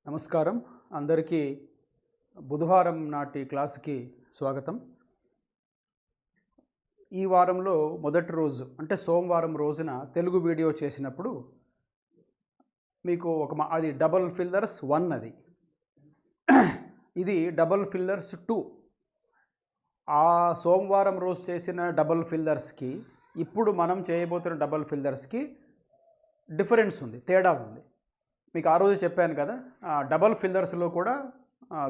నమస్కారం అందరికీ బుధవారం నాటి క్లాస్కి స్వాగతం. ఈ వారంలో మొదటి రోజు అంటే సోమవారం రోజున తెలుగు వీడియో చేసినప్పుడు మీకు అది డబల్ ఫిల్లర్స్ 1 అది ఇది డబల్ ఫిల్లర్స్ 2. ఆ సోమవారం రోజు చేసిన డబల్ ఫిల్లర్స్కి ఇప్పుడు మనం చేయబోతున్న డబల్ ఫిల్లర్స్కి డిఫరెన్స్ ఉంది, తేడా ఉంది. మీకు ఆ రోజు చెప్పాను కదా, డబల్ ఫిల్లర్స్లో కూడా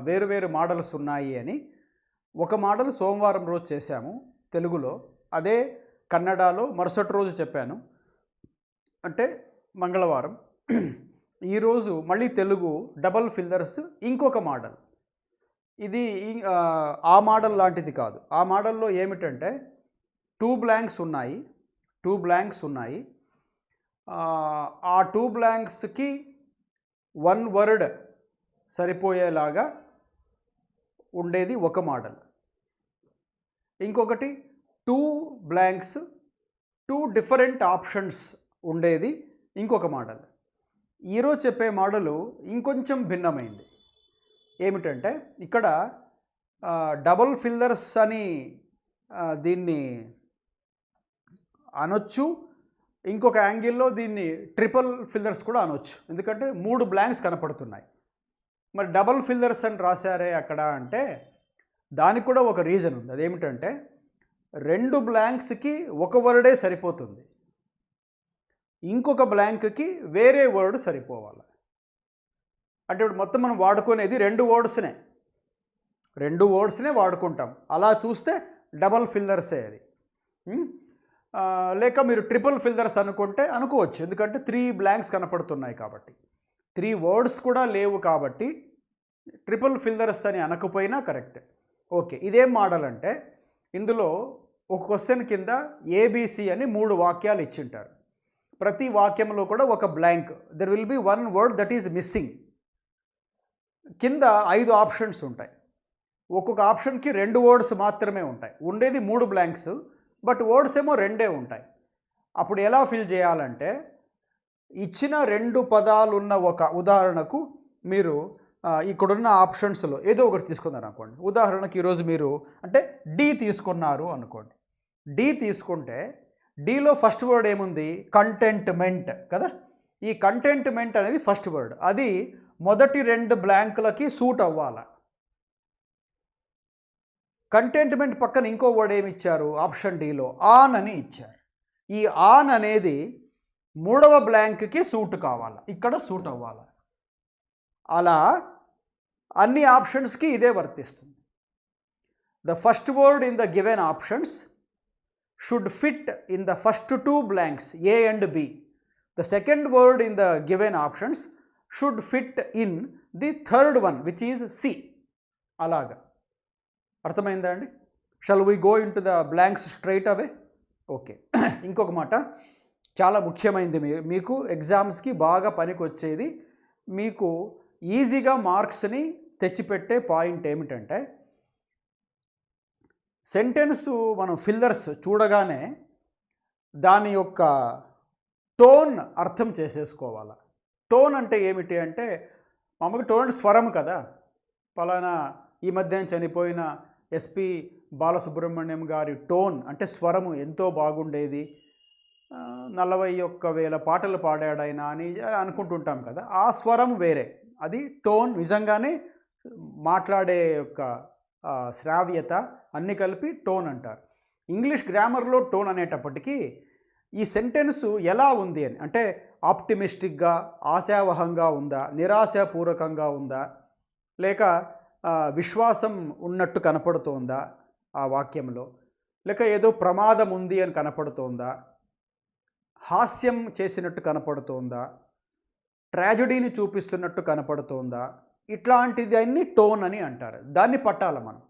వేరు వేరు మోడల్స్ ఉన్నాయి అని. ఒక మోడల్ సోమవారం రోజు చేశాము తెలుగులో, అదే కన్నడలో మరుసటి రోజు చెప్పాను, అంటే మంగళవారం. ఈరోజు మళ్ళీ తెలుగు డబల్ ఫిల్లర్స్ ఇంకొక మోడల్. ఇది ఆ మోడల్ లాంటిది కాదు. ఆ మోడల్లో ఏమిటంటే 2 బ్లాంక్స్ ఉన్నాయి. ఆ 2 బ్లాంక్స్కి 1 వర్డ్ సరిపోయేలాగా ఉండేది ఒక మోడల్. ఇంకొకటి 2 బ్లాంక్స్ 2 డిఫరెంట్ ఆప్షన్స్ ఉండేది ఇంకొక మోడల్. ఈరోజు చెప్పే మోడలు ఇంకొంచెం భిన్నమైంది. ఏమిటంటే ఇక్కడ డబల్ ఫిల్లర్స్ అని దీన్ని అనొచ్చు, ఇంకొక యాంగిల్లో దీన్ని ట్రిపుల్ ఫిల్లర్స్ కూడా అనొచ్చు, ఎందుకంటే 3 బ్లాంక్స్ కనపడుతున్నాయి. మరి డబల్ ఫిల్లర్స్ అని రాశారే అక్కడ అంటే దానికి కూడా ఒక రీజన్ ఉంది. అదేమిటంటే 2 బ్లాంక్స్కి ఒక వర్డే సరిపోతుంది, ఇంకొక బ్లాంక్కి వేరే వర్డ్ సరిపోవాలి. అంటే ఇప్పుడు మొత్తం మనం వాడుకునేది 2 వర్డ్స్నే వాడుకుంటాం. అలా చూస్తే డబల్ ఫిల్లర్సే అది. లేక మీరు ట్రిపుల్ ఫిల్లర్స్ అనుకోవచ్చు, ఎందుకంటే 3 బ్లాంక్స్ కనపడుతున్నాయి కాబట్టి. 3 వర్డ్స్ కూడా లేవు కాబట్టి ట్రిపుల్ ఫిల్లర్స్ అని అనకపోయినా కరెక్ట్. ఓకే, ఇదేం మోడల్ అంటే ఇందులో ఒక క్వశ్చన్ కింద ఏబిసి అని 3 వాక్యాలు ఇచ్చింటారు. ప్రతి వాక్యంలో కూడా ఒక blank, there will be 1 word that is missing. కింద 5 ఆప్షన్స్ ఉంటాయి. ఒక్కొక్క ఆప్షన్కి 2 వర్డ్స్ మాత్రమే ఉంటాయి. ఉండేది 3 బ్లాంక్స్, బట్ వర్డ్స్ ఏమో 2 ఉంటాయి. అప్పుడు ఎలా ఫిల్ చేయాలంటే ఇచ్చిన 2 పదాలు ఉన్న ఒక ఉదాహరణకు మీరు ఇక్కడున్న ఆప్షన్స్లో ఏదో ఒకటి తీసుకున్నారు అనుకోండి. ఉదాహరణకు ఈరోజు మీరు అంటే డి తీసుకున్నారు అనుకోండి. డి తీసుకుంటే డిలో ఫస్ట్ వర్డ్ ఏముంది? కంటెంట్మెంట్ కదా. ఈ కంటెంట్మెంట్ అనేది ఫస్ట్ వర్డ్, అది మొదటి 2 బ్లాంకులకి సూట్ అవ్వాలి. కంటెంట్మెంట్ పక్కన ఇంకో వర్డ్ ఏమి ఇచ్చారు? ఆప్షన్ డిలో ఆన్ అని ఇచ్చారు. ఈ ఆన్ అనేది 3వ బ్లాంక్కి సూట్ కావాలి, ఇక్కడ సూట్ అవ్వాలి. అలా అన్ని ఆప్షన్స్కి ఇదే వర్తిస్తుంది. The first word in the given options should fit in the first 2 blanks A and B. The second word in the given options should fit in the third one which is C. అలాగా అర్థమైందా అండి? Shall we go into the blanks straight away? Okay. ఇంకొక మాట చాలా ముఖ్యమైనది, మీకు ఎగ్జామ్స్కి బాగా పనికి వచ్చేది, మీకు ఈజీగా మార్క్స్ని తెచ్చిపెట్టే పాయింట్ ఏమిటంటే సెంటెన్స్ మనం ఫిల్లర్స్ చూడగానే దాని యొక్క టోన్ అర్థం చేసేసుకోవాలి. టోన్ అంటే ఏమిటి అంటే మామూలుగా టోన్ స్వరం కదా. పలానా ఈ మధ్యన చనిపోయిన ఎస్పి బాలసుబ్రహ్మణ్యం గారి టోన్ అంటే స్వరము ఎంతో బాగుండేది, 41,000 పాటలు పాడాడైనా అని అనుకుంటుంటాం కదా. ఆ స్వరం వేరే, అది టోన్. నిజంగానే మాట్లాడే యొక్క శ్రావ్యత అన్నీ కలిపి టోన్ అంటారు. ఇంగ్లీష్ గ్రామర్లో టోన్ అనేటప్పటికీ ఈ సెంటెన్స్ ఎలా ఉంది అని అంటే ఆప్టిమిస్టిక్గా, ఆశావహంగా ఉందా, నిరాశాపూర్వకంగా ఉందా, లేక విశ్వాసం ఉన్నట్టు కనపడుతోందా ఆ వాక్యంలో, లేక ఏదో ప్రమాదం ఉంది అని కనపడుతోందా, హాస్యం చేసినట్టు కనపడుతోందా, ట్రాజడీని చూపిస్తున్నట్టు కనపడుతోందా, ఇట్లాంటిది అన్ని టోన్ అని అంటారు. దాన్ని పట్టాలి మనం.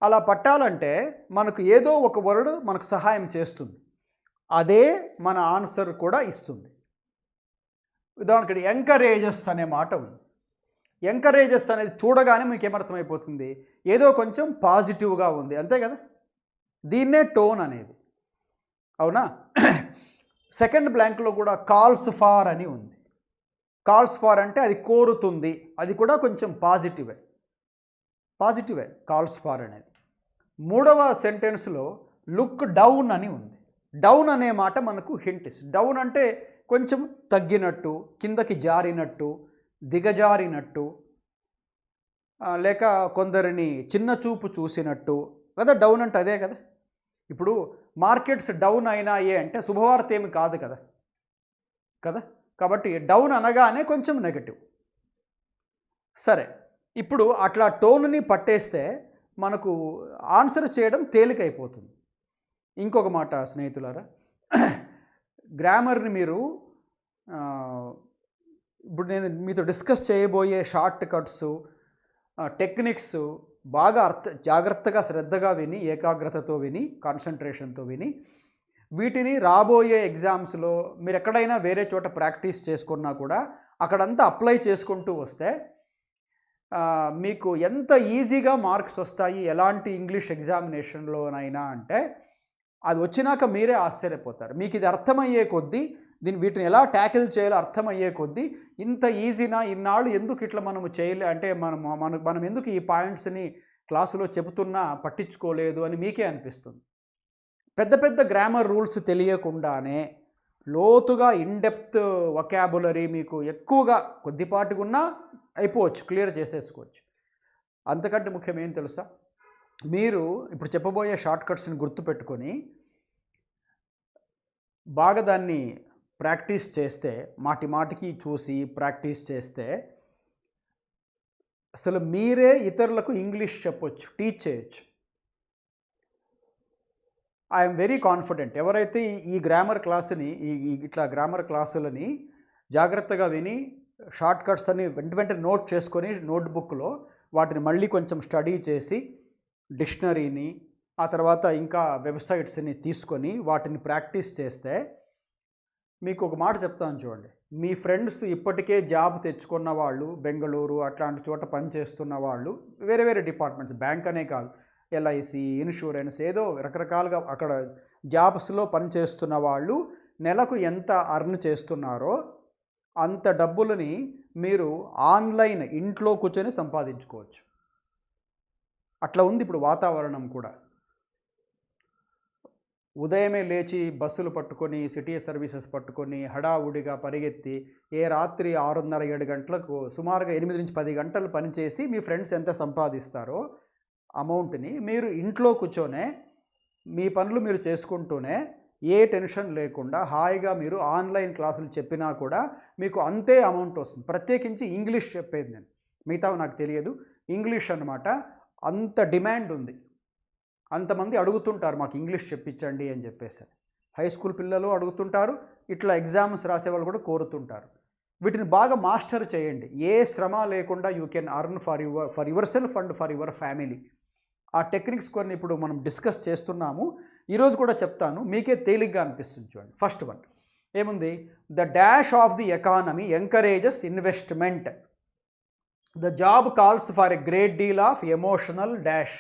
అలా పట్టాలంటే మనకు ఏదో ఒక వర్డ్ మనకు సహాయం చేస్తుంది, అదే మన ఆన్సర్ కూడా ఇస్తుంది. ఉదాహరణకి ఎంకరేజెస్ అనే మాట ఉంది. ఎంకరేజెస్ అనేది చూడగానే మీకు ఏమర్థమైపోతుంది? ఏదో కొంచెం పాజిటివ్గా ఉంది, అంతే కదా. దీన్నే టోన్ అనేది, అవునా? సెకండ్ బ్లాంక్లో కూడా కాల్స్ ఫార్ అని ఉంది. కాల్స్ ఫార్ అంటే అది కోరుతుంది, అది కూడా కొంచెం పాజిటివే కాల్స్ ఫార్ అనేది. మూడవ సెంటెన్స్లో లుక్ డౌన్ అని ఉంది. డౌన్ అనే మాట మనకు హింట్ ఇస్తుంది. డౌన్ అంటే కొంచెం తగ్గినట్టు, కిందకి జారినట్టు, దిగజారినట్టు, లేక కొందరిని చిన్న చూపు చూసినట్టు కదా. డౌన్ అంటే అదే కదా. ఇప్పుడు మార్కెట్స్ డౌన్ అయినాయే అంటే శుభవార్త ఏమి కాదు కదా. కాబట్టి డౌన్ అనగానే కొంచెం నెగటివ్. సరే, ఇప్పుడు అట్లా టోన్ని పట్టేస్తే మనకు ఆన్సర్ చేయడం తేలికైపోతుంది. ఇంకొక మాట స్నేహితులారా, గ్రామర్ని మీరు ఇప్పుడు నేను మీతో డిస్కస్ చేయబోయే షార్ట్ కట్స్, టెక్నిక్స్ బాగా జాగ్రత్తగా శ్రద్ధగా విని, ఏకాగ్రతతో విని, కాన్సన్ట్రేషన్తో విని, వీటిని రాబోయే ఎగ్జామ్స్లో మీరు ఎక్కడైనా వేరే చోట ప్రాక్టీస్ చేసుకున్నా కూడా అక్కడంతా అప్లై చేసుకుంటూ వస్తే మీకు ఎంత ఈజీగా మార్క్స్ వస్తాయి ఎలాంటి ఇంగ్లీష్ ఎగ్జామినేషన్లోనైనా అంటే అది వచ్చినాక మీరే ఆశ్చర్యపోతారు. మీకు ఇది అర్థమయ్యే కొద్దీ, వీటిని ఎలా ట్యాకిల్ చేయాలో అర్థమయ్యే కొద్దీ ఇంత ఈజీనా, ఇన్నాళ్ళు ఎందుకు ఇట్లా మనము చేయలే అంటే మనం ఎందుకు ఈ పాయింట్స్ని క్లాసులో చెబుతున్నా పట్టించుకోలేదు అని మీకే అనిపిస్తుంది. పెద్ద పెద్ద గ్రామర్ రూల్స్ తెలియకుండానే లోతుగా ఇన్డెప్త్ వొకాబులరీ మీకు ఎక్కువగా కొద్దిపాటిగా ఉన్నా అయిపోవచ్చు, క్లియర్ చేసేసుకోవచ్చు. అంతకంటే ముఖ్యం ఏం తెలుసా, మీరు ఇప్పుడు చెప్పబోయే షార్ట్ కట్స్ని గుర్తుపెట్టుకొని బాగా దాన్ని ప్రాక్టీస్ చేస్తే, మాటికి చూసి ప్రాక్టీస్ చేస్తే అసలు మీరే ఇతరులకు ఇంగ్లీష్ చెప్పొచ్చు, టీచ్ చేయొచ్చు. I'm very confident. ఎవరైతే ఈ గ్రామర్ క్లాసుని ఇట్లా గ్రామర్ క్లాసులని జాగ్రత్తగా విని షార్ట్ కట్స్ అని వెంటనే నోట్ చేసుకొని నోట్బుక్లో వాటిని మళ్ళీ కొంచెం స్టడీ చేసి డిక్షనరీని, ఆ తర్వాత ఇంకా వెబ్సైట్స్ని తీసుకొని వాటిని ప్రాక్టీస్ చేస్తే, మీకు ఒక మాట చెప్తాను చూడండి, మీ ఫ్రెండ్స్ ఇప్పటికే జాబ్ తెచ్చుకున్న వాళ్ళు, బెంగళూరు అట్లాంటి చోట పనిచేస్తున్న వాళ్ళు, వేరే వేరే డిపార్ట్మెంట్స్, బ్యాంక్ అనే కాదు, ఎల్ఐసి, ఇన్సూరెన్స్, ఏదో రకరకాలుగా అక్కడ జాబ్స్లో పనిచేస్తున్న వాళ్ళు నెలకు ఎంత అర్న్ చేస్తున్నారో అంత డబ్బులని మీరు ఆన్లైన్ ఇంట్లో కూర్చొని సంపాదించుకోవచ్చు. అట్లా ఉంది ఇప్పుడు వాతావరణం కూడా. ఉదయమే లేచి బస్సులు పట్టుకొని, సిటీ సర్వీసెస్ పట్టుకొని హడావుడిగా పరిగెత్తి రాత్రి 6:30-7 గంటలకు సుమారుగా 8 నుంచి 10 గంటలు పనిచేసి మీ ఫ్రెండ్స్ ఎంత సంపాదిస్తారో అమౌంట్ని మీరు ఇంట్లో కూర్చొనే మీ పనులు మీరు చేసుకుంటూనే ఏ టెన్షన్ లేకుండా హాయిగా మీరు ఆన్లైన్ క్లాసులు చెప్పినా కూడా మీకు అంతే అమౌంట్ వస్తుంది. ప్రత్యేకించి ఇంగ్లీష్ చెప్పేది నేను, మిగతావి నాకు తెలియదు. ఇంగ్లీష్ అన్నమాట అంత డిమాండ్ ఉంది. అంతమంది అడుగుతుంటారు మాకు ఇంగ్లీష్ చెప్పించండి అని చెప్పేసి. హై స్కూల్ పిల్లలు అడుగుతుంటారు, ఇట్లా ఎగ్జామ్స్ రాసేవాళ్ళు కూడా కోరుతుంటారు. వీటిని బాగా మాస్టర్ చేయండి. ఏ శ్రమ లేకుండా you can earn for your self and for your family. ఆ టెక్నిక్స్ కొన్ని ఇప్పుడు మనం డిస్కస్ చేస్తున్నాము. ఈరోజు కూడా చెప్తాను, మీకే తేలిగ్గా అనిపిస్తుంది. చూడండి, ఫస్ట్ వన్ ఏముంది, the dash of the economy encourages investment. The job calls for a great deal of emotional dash.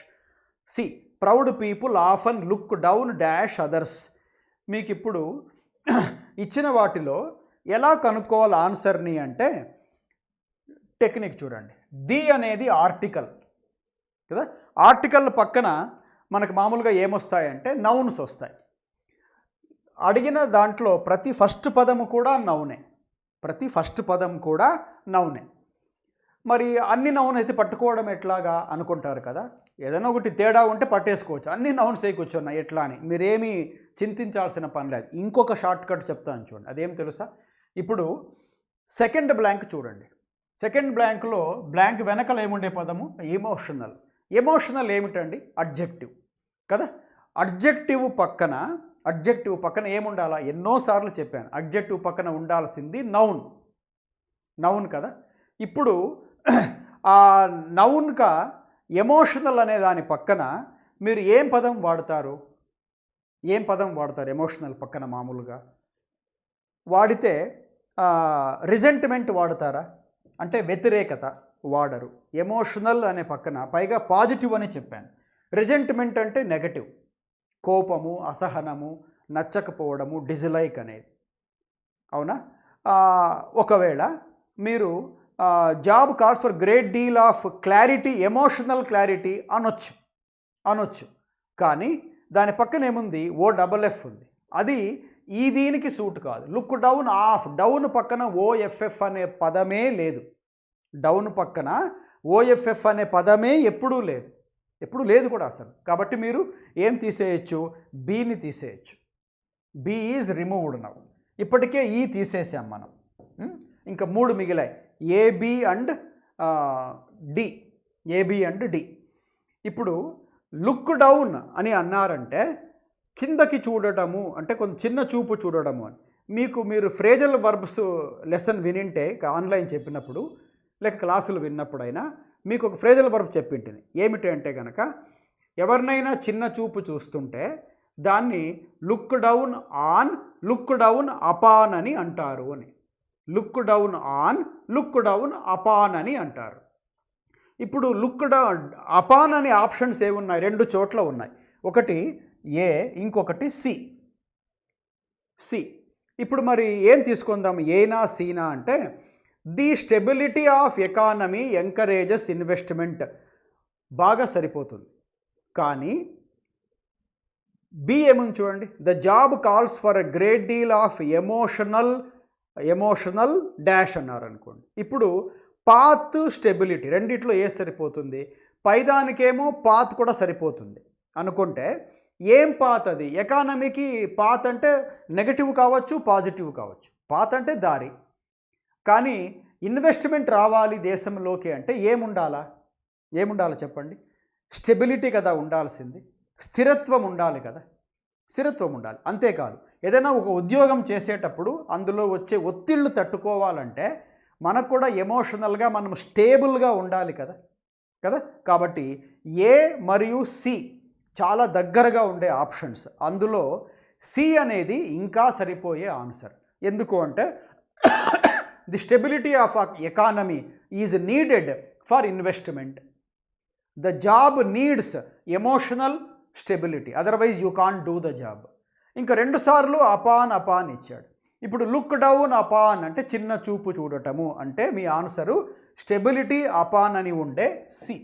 C proud people often look down dash others. మీకు ఇప్పుడు ఇచ్చిన వాటిలో ఎలా కనుక్కోవాలి ఆన్సర్ని అంటే టెక్నిక్ చూడండి. ది అనేది ఆర్టికల్ కదా. ఆర్టికల్ పక్కన మనకు మామూలుగా ఏమొస్తాయంటే నౌన్స్ వస్తాయి. అడిగిన దాంట్లో ప్రతి ఫస్ట్ పదము కూడా నౌనే. మరి అన్ని నౌన్ అయితే పట్టుకోవడం ఎట్లాగా అనుకుంటారు కదా. ఏదైనా ఒకటి తేడా ఉంటే పట్టేసుకోవచ్చు. అన్ని నౌన్స్ ఏ కూర్చున్నాయి ఎట్లా అని మీరేమీ చింతించాల్సిన పని లేదు. ఇంకొక షార్ట్ కట్ చెప్తాను చూడండి, అదేం తెలుసా. ఇప్పుడు సెకండ్ బ్లాంక్ చూడండి. సెకండ్ బ్లాంక్లో బ్లాంక్ వెనకలు ఏముండే పదము ఎమోషనల్. ఎమోషనల్ ఏమిటండి, అడ్జెక్టివ్ కదా. అడ్జెక్టివ్ పక్కన ఏముండాలా, ఎన్నోసార్లు చెప్పాను, అడ్జెక్టివ్ పక్కన ఉండాల్సింది నౌన్ కదా. ఇప్పుడు ఆ నౌన్గా ఎమోషనల్ అనే దాని పక్కన మీరు ఏం పదం వాడతారు ఎమోషనల్ పక్కన మామూలుగా వాడితే రిజెంట్మెంట్ వాడతారా అంటే వ్యతిరేకత వాడరు. ఎమోషనల్ అనే పక్కన పైగా పాజిటివ్ అని చెప్పాను. రిజెంట్మెంట్ అంటే నెగటివ్, కోపము, అసహనము, నచ్చకపోవడము, డిజ్లైక్ అనేది. అవునా. ఒకవేళ మీరు job calls for great deal of clarity, emotional clarity అనొచ్చు. కానీ దాని పక్కన ఏముంది, OFF ఉంది. అది ఈ దీనికి సూట్ కాదు. లుక్ డౌన్ ఆఫ్, డౌన్ పక్కన OFF అనే పదమే లేదు. డౌన్ పక్కన OFF అనే పదమే ఎప్పుడూ లేదు కూడా అసలు. కాబట్టి మీరు ఏం తీసేయచ్చు, బీని తీసేయచ్చు. B is removed now. ఇప్పటికే ఈ తీసేసాం మనం. ఇంకా 3 మిగిలాయి, ఏబి అండ్ డి. ఇప్పుడు లుక్ డౌన్ అని అన్నారంటే కిందకి చూడటము అంటే కొంచెం చిన్న చూపు చూడడము అని. మీరు ఫ్రేజల్ వర్బ్స్ లెసన్ వినింటే ఆన్లైన్ చెప్పినప్పుడు లేక క్లాసులు విన్నప్పుడైనా మీకు ఒక ఫ్రేజల్ వర్బ్ చెప్పింటిని. ఏమిటి అంటే కనుక, ఎవరినైనా చిన్న చూపు చూస్తుంటే దాన్ని look down on, look down upon అని అంటారు అని. Look down on, look down upon అని అంటారు. ఇప్పుడు లుక్ డౌన్ అపాన్ అనే ఆప్షన్స్ ఏమున్నాయి, 2 చోట్ల ఉన్నాయి. ఒకటి ఏ, ఇంకొకటి సి. ఇప్పుడు మరి ఏం తీసుకుందాం, ఏనా సీనా అంటే, the stability of economy encourages investment బాగా సరిపోతుంది. కానీ బి ఏముంది చూడండి, the job calls for a great deal of emotional dash అన్నారు అనుకోండి. ఇప్పుడు పాత్, స్టెబిలిటీ రెండిట్లో ఏ సరిపోతుంది, పైదానికేమో పాత్ కూడా సరిపోతుంది అనుకుంటే ఏం పాత్ అది, ఎకానమీకి పాత్ అంటే నెగటివ్ కావచ్చు, పాజిటివ్ కావచ్చు. పాత్ అంటే దారి. కానీ ఇన్వెస్ట్మెంట్ రావాలి దేశంలోకి అంటే ఏముండాలా చెప్పండి, స్టెబిలిటీ కదా ఉండాల్సింది, స్థిరత్వం ఉండాలి కదా, స్థిరత్వం ఉండాలి. అంతేకాదు, ఏదైనా ఒక ఉద్యోగం చేసేటప్పుడు అందులో వచ్చే ఒత్తిళ్లు తట్టుకోవాలంటే మనకు కూడా ఎమోషనల్గా మనం స్టేబుల్గా ఉండాలి కదా. కాబట్టి ఏ మరియు సి చాలా దగ్గరగా ఉండే ఆప్షన్స్. అందులో సి అనేది ఇంకా సరిపోయే ఆన్సర్. ఎందుకు అంటే the stability of economy is needed for investment. The job needs emotional stability, otherwise you can't do the job. ఇంకా 2 సార్లు అపాన్ ఇచ్చాడు. ఇప్పుడు లుక్ డౌన్ అపాన్ అంటే చిన్న చూపు చూడటము అంటే మీ ఆన్సరు స్టెబిలిటీ అపాన్ అని ఉండే సి.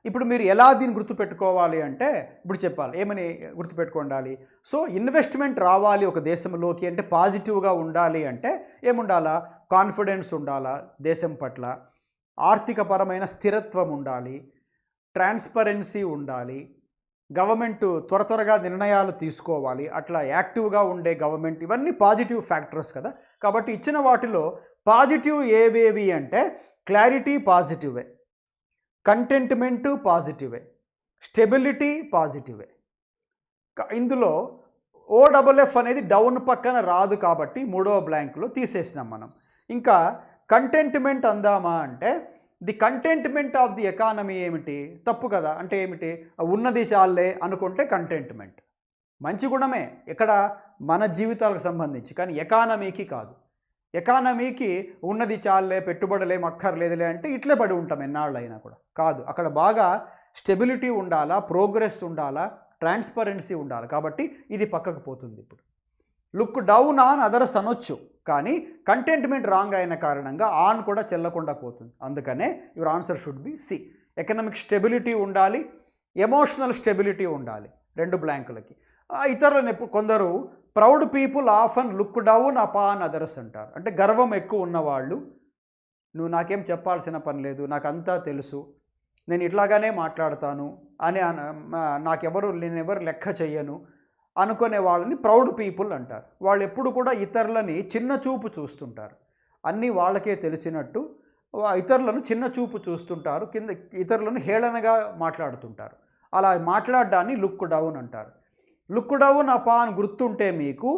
ఇప్పుడు మీరు ఎలా దీన్ని గుర్తుపెట్టుకోవాలి అంటే ఇప్పుడు చెప్పాలి, ఏమని గుర్తుపెట్టుకోండాలి. సో ఇన్వెస్ట్మెంట్ రావాలి ఒక దేశంలోకి అంటే పాజిటివ్గా ఉండాలి అంటే ఏముండాలా, కాన్ఫిడెన్స్ ఉండాలా దేశం పట్ల, ఆర్థికపరమైన స్థిరత్వం ఉండాలి, ట్రాన్స్పరెన్సీ ఉండాలి, గవర్నమెంట్ త్వరగా నిర్ణయాలు తీసుకోవాలి, అట్లా యాక్టివ్గా ఉండే గవర్నమెంట్, ఇవన్నీ పాజిటివ్ ఫ్యాక్టర్స్ కదా. కాబట్టి ఇచ్చిన వాటిలో పాజిటివ్ ఏవేవి అంటే క్లారిటీ పాజిటివే, కంటెంట్మెంట్ పాజిటివే, స్టెబిలిటీ పాజిటివే. ఇందులో OFF అనేది డౌన్ పక్కన రాదు కాబట్టి 3వ బ్లాంక్లో తీసేసినాం మనం. ఇంకా కంటెంట్మెంట్ అందామా అంటే the contentment of the economy ఏమిటి, తప్పు కదా. అంటే ఏమిటి, ఉన్నది చాలే అనుకుంటే కంటెంట్మెంట్ మంచి గుణమే ఇక్కడ మన జీవితాలకు సంబంధించి, కానీ ఎకానమీకి కాదు. ఎకానమీకి ఉన్నది చాలే, పెట్టుబడులేం అక్కర్లేదులే అంటే ఇట్లే పడి ఉంటాం ఎన్నాళ్ళైనా కూడా కాదు. అక్కడ బాగా స్టెబిలిటీ ఉండాలా, ప్రోగ్రెస్ ఉండాలా, ట్రాన్స్పరెన్సీ ఉండాలి. కాబట్టి ఇది పక్కకు పోతుంది. ఇప్పుడు లుక్ డౌన్ ఆన్ అదర్స్ అనొచ్చు, కానీ కంటెంట్మెంట్ రాంగ్ అయిన కారణంగా ఆన్ కూడా చెల్లకుండా పోతుంది. అందుకనే your answer should be C. Economic stability ఉండాలి, ఎమోషనల్ స్టెబిలిటీ ఉండాలి 2 బ్లాంకులకి. ఇతరులను కొందరు proud people often look down upon others అంటారు. అంటే గర్వం ఎక్కువ ఉన్నవాళ్ళు, నువ్వు నాకేం చెప్పాల్సిన పని లేదు, నాకంతా తెలుసు, నేను ఇట్లాగానే మాట్లాడతాను అని నేనెవరు లెక్క చెయ్యను అనుకునే వాళ్ళని ప్రౌడ్ పీపుల్ అంటారు. వాళ్ళు ఎప్పుడు కూడా ఇతరులని చిన్న చూపు చూస్తుంటారు, అన్నీ వాళ్ళకే తెలిసినట్టు ఇతరులను చిన్న చూపు చూస్తుంటారు, ఇతరులను హేళనగా మాట్లాడుతుంటారు. అలా మాట్లాడడాన్ని లుక్ డౌన్ అంటారు. లుక్ డౌన్ అపాన్ గుర్తుంటే మీకు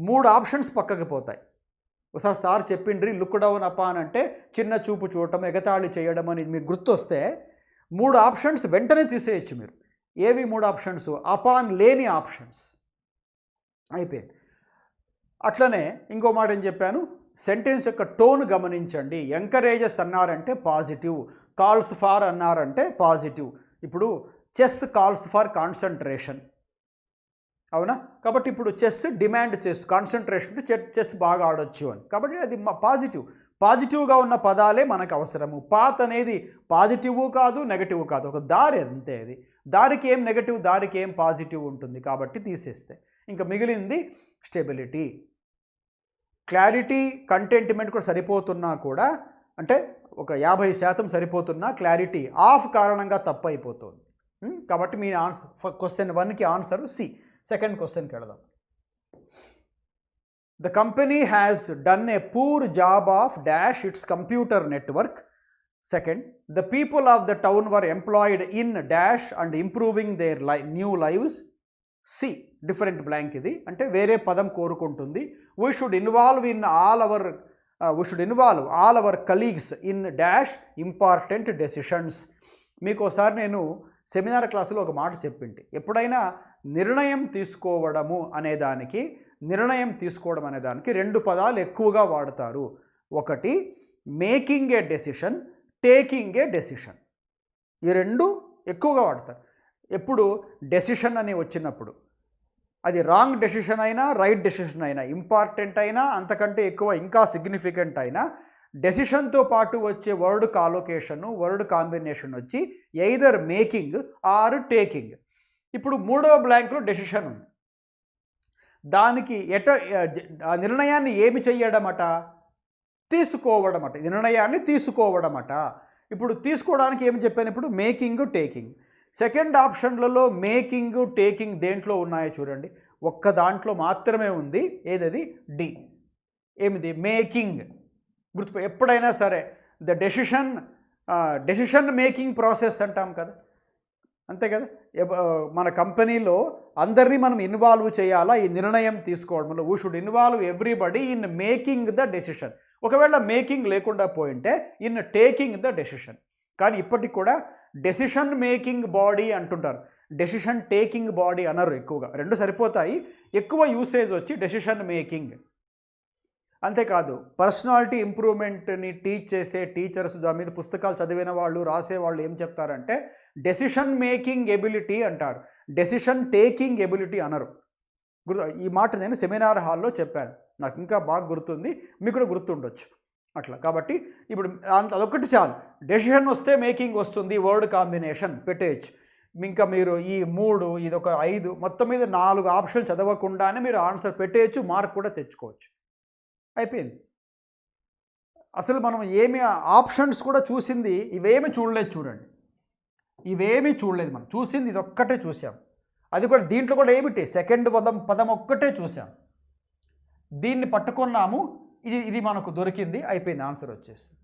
3 ఆప్షన్స్ పక్కకి పోతాయి. ఒకసారి సార్ చెప్పిండ్రి లుక్ డౌన్ అపాన్ అంటే చిన్న చూపు చూడటం, ఎగతాళి చేయడం అనేది మీకు గుర్తొస్తే 3 ఆప్షన్స్ వెంటనే తీసేయచ్చు మీరు. ఏవి 3 ఆప్షన్స్, అపాన్ లేని ఆప్షన్స్ అయిపోయింది. అట్లనే ఇంకో మాట ఏం చెప్పాను, సెంటెన్స్ యొక్క టోన్ గమనించండి. ఎంకరేజెస్ అన్నారంటే పాజిటివ్, కాల్స్ ఫార్ అన్నారంటే పాజిటివ్. ఇప్పుడు చెస్ కాల్స్ ఫార్ కాన్సన్ట్రేషన్, అవునా? కాబట్టి ఇప్పుడు చెస్ డిమాండ్ చేస్తూ కాన్సన్ట్రేషన్ చెస్ బాగా ఆడొచ్చు అని, కాబట్టి అది పాజిటివ్. పాజిటివ్గా ఉన్న పదాలే మనకు అవసరము. పాత్ అనేది పాజిటివ్ కాదు, నెగటివ్ కాదు, ఒక దారి అంతే. అది దారికి ఏం నెగటివ్, దారికి ఏం పాజిటివ్ ఉంటుంది, కాబట్టి తీసేస్తే ఇంకా మిగిలింది స్టెబిలిటీ. క్లారిటీ, కంటెంట్మెంట్ కూడా సరిపోతున్నా కూడా, అంటే ఒక 50% సరిపోతున్నా క్లారిటీ ఆఫ్ కారణంగా తప్పు అయిపోతుంది. కాబట్టి మీ ఆన్సర్ క్వశ్చన్ 1కి ఆన్సర్ సి. సెకండ్ క్వశ్చన్కి వెళదాం. The company has done a poor job of dash its computer network. Second, the people of the town were employed in dash and improving their new lives. C. Different blank ఇది, అంటే వేరే పదం కోరుకుంటుంది. We should involve all our colleagues in dash important decisions. మీకు ఒకసారి నేను seminar క్లాసులో ఒక మాట చెప్పింటి. ఎప్పుడైనా నిర్ణయం తీసుకోవడం అనేదానికి రెండు పదాలు ఎక్కువగా వాడతారు. ఒకటి making a decision, taking a decision. ఈ రెండు ఎక్కువగా వాడతారు. ఎప్పుడు డెసిషన్ అని వచ్చినప్పుడు అది రాంగ్ డెసిషన్ అయినా, రైట్ డెసిషన్ అయినా, ఇంపార్టెంట్ అయినా, అంతకంటే ఎక్కువ ఇంకా సిగ్నిఫికెంట్ అయినా, డెసిషన్తో పాటు వచ్చే వర్డ్ కాలోకేషన్, వర్డ్ కాంబినేషన్ వచ్చి ఎయిదర్ మేకింగ్ ఆర్ టేకింగ్. ఇప్పుడు మూడవ బ్లాంక్లో డెసిషన్ ఉంది. దానికి ఆ నిర్ణయాన్ని ఏమి చెయ్యడమట? తీసుకోవడమట. నిర్ణయాన్ని తీసుకోవడమట. ఇప్పుడు తీసుకోవడానికి ఏమి చెప్పాను? ఇప్పుడు మేకింగ్, టేకింగ్. సెకండ్ ఆప్షన్లలో మేకింగ్, టేకింగ్ దేంట్లో ఉన్నాయో చూడండి. ఒక్క దాంట్లో మాత్రమే ఉంది. ఏదది? డి. ఏమిది? మేకింగ్. గుర్తు. ఎప్పుడైనా సరే ద డెసిషన్ మేకింగ్ ప్రాసెస్ అంటాం కదా, అంతే కదా. మన కంపెనీలో అందరినీ మనం ఇన్వాల్వ్ చేయాలా ఈ నిర్ణయం తీసుకోవడంలో. We should involve everybody in making the decision. ఒకవేళ మేకింగ్ లేకుండా పోయింటే ఇన్ టేకింగ్ ద డెసిషన్. కానీ ఇప్పటికి కూడా డెసిషన్ మేకింగ్ బాడీ అంటుంటారు, డెసిషన్ టేకింగ్ బాడీ అనరు. ఎక్కువగా రెండు సరిపోతాయి. ఎక్కువ యూసేజ్ వచ్చి డెసిషన్ మేకింగ్. అంతేకాదు పర్సనాలిటీ ఇంప్రూవ్మెంట్ని టీచ్ చేసే టీచర్స్, దాని మీద పుస్తకాలు చదివిన వాళ్ళు, రాసేవాళ్ళు ఏం చెప్తారంటే డెసిషన్ మేకింగ్ ఎబిలిటీ అంటారు, డెసిషన్ టేకింగ్ ఎబిలిటీ అనరు. ఈ మాట నేను సెమినార్ హాల్లో చెప్పాను, నాకు ఇంకా బాగా గుర్తుంది, మీకు కూడా గుర్తుండొచ్చు అట్లా. కాబట్టి ఇప్పుడు అదొకటి చాలు. డెసిషన్ వస్తే మేకింగ్ వస్తుంది, వర్డ్ కాంబినేషన్ పెట్టేయచ్చు. ఇంకా మీరు ఈ 3, ఇదొక 5, మొత్తం మీద 4 ఆప్షన్ చదవకుండానే మీరు ఆన్సర్ పెట్టేయచ్చు, మార్క్ కూడా తెచ్చుకోవచ్చు. అయిపోయింది. అసలు మనం ఏమి ఆప్షన్స్ కూడా చూసింది ఇవేమి చూడలేదు. చూడండి, ఇవేమీ చూడలేదు. మనం చూసింది ఇదొక్కటే చూసాం. అది కూడా దీంట్లో కూడా ఏమిటి? సెకండ్ పదం ఒక్కటే చూసాం. దీన్ని పట్టుకున్నాము, ఇది మనకు దొరికింది, అయిపోయింది, ఆన్సర్ వచ్చేస్తుంది.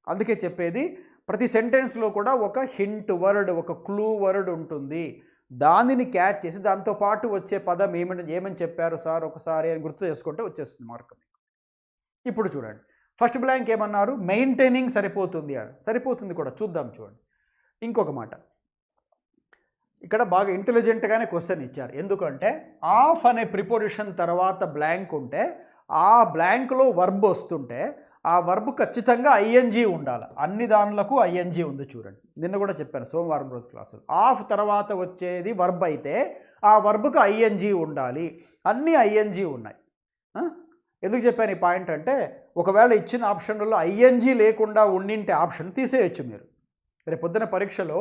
అందుకే చెప్పేది ప్రతి సెంటెన్స్లో కూడా ఒక హింట్ వర్డ్, ఒక క్లూ వర్డ్ ఉంటుంది. దానిని క్యాచ్ చేసి దాంతో పాటు వచ్చే పదం ఏమని చెప్పారు సార్ ఒకసారి అని గుర్తు చేసుకుంటే వచ్చేస్తుంది మార్క్. ఇప్పుడు చూడండి, ఫస్ట్ బ్లాంక్ ఏమన్నారు? మెయింటైనింగ్ సరిపోతుంది అని. సరిపోతుంది కూడా, చూద్దాం. చూడండి ఇంకొక మాట. ఇక్కడ బాగా ఇంటెలిజెంట్గానే క్వశ్చన్ ఇచ్చారు. ఎందుకంటే ఆఫ్ అనే ప్రిపోజిషన్ తర్వాత బ్లాంక్ ఉంటే, ఆ బ్లాంక్లో వర్బ్ వస్తుంటే ఆ వర్బ్ ఖచ్చితంగా ఐఎన్జీ ఉండాలి. అన్ని దానిలకు ఐఎన్జీ ఉంది. చూడండి, నిన్న కూడా చెప్పాను సోమవారం రోజు క్లాసులో. ఆఫ్ తర్వాత వచ్చేది వర్బ్ అయితే ఆ వర్బ్కు ఐఎన్జీ ఉండాలి. అన్నీ ఐఎన్జీ ఉన్నాయి. ఎందుకు చెప్పాను ఈ పాయింట్ అంటే, ఒకవేళ ఇచ్చిన ఆప్షన్లలో ఐఎన్జీ లేకుండా ఉండింటే ఆప్షన్ తీసేయచ్చు మీరు. రేపు పొద్దున పరీక్షలో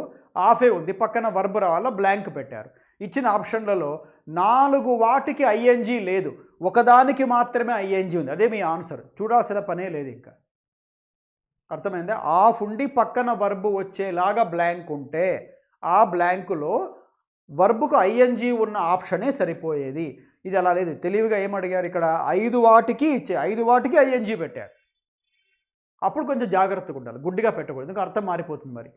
ఆఫే ఉంది, పక్కన వర్బ్ రావాలా, బ్లాంక్ పెట్టారు. ఇచ్చిన ఆప్షన్లలో 4 వాటికి ఐఎన్జీ లేదు, ఒకదానికి మాత్రమే ఐఎన్జీ ఉంది. అదే మీ ఆన్సర్, చూడాల్సిన పనే లేదు. ఇంకా అర్థమైందా? ఆఫ్ ఉండి పక్కన వర్బ్ వచ్చేలాగా బ్లాంక్ ఉంటే ఆ బ్లాంకులో వర్బ్కు ఐఎన్జీ ఉన్న ఆప్షనే సరిపోయేది. ఇది అలా లేదు. తెలివిగా ఏమడిగారు ఇక్కడ? 5 వాటికి ఐఎన్జీ పెట్టారు. అప్పుడు కొంచెం జాగ్రత్తగా ఉండాలి, గుడ్డిగా పెట్టకూడదు, ఎందుకంటే అర్థం మారిపోతుంది మరి.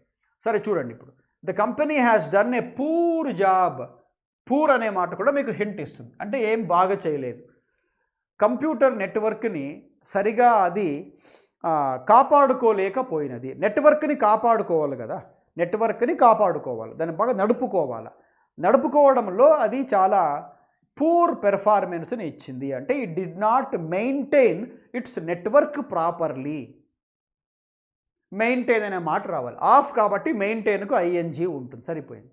సరే చూడండి, ఇప్పుడు the company has done a poor job. Poor అనే మాట కూడా మీకు హింట్ ఇస్తుంది, అంటే ఏం బాగా చేయలేదు. కంప్యూటర్ నెట్వర్క్ని సరిగా అది కాపాడుకోలేకపోయినది. నెట్వర్క్ని కాపాడుకోవాలి కదా, నెట్వర్క్ని కాపాడుకోవాలి, దాన్ని బాగా నడుపుకోవాలి. నడుపుకోవడంలో అది చాలా పూర్ పెర్ఫార్మెన్స్ని ఇచ్చింది. అంటే it did not maintain it's network properly. Maintain అనే మాట రావాలి. ఆఫ్ కాబట్టి మెయింటైన్కు ఐఎన్జీ ఉంటుంది, సరిపోయింది.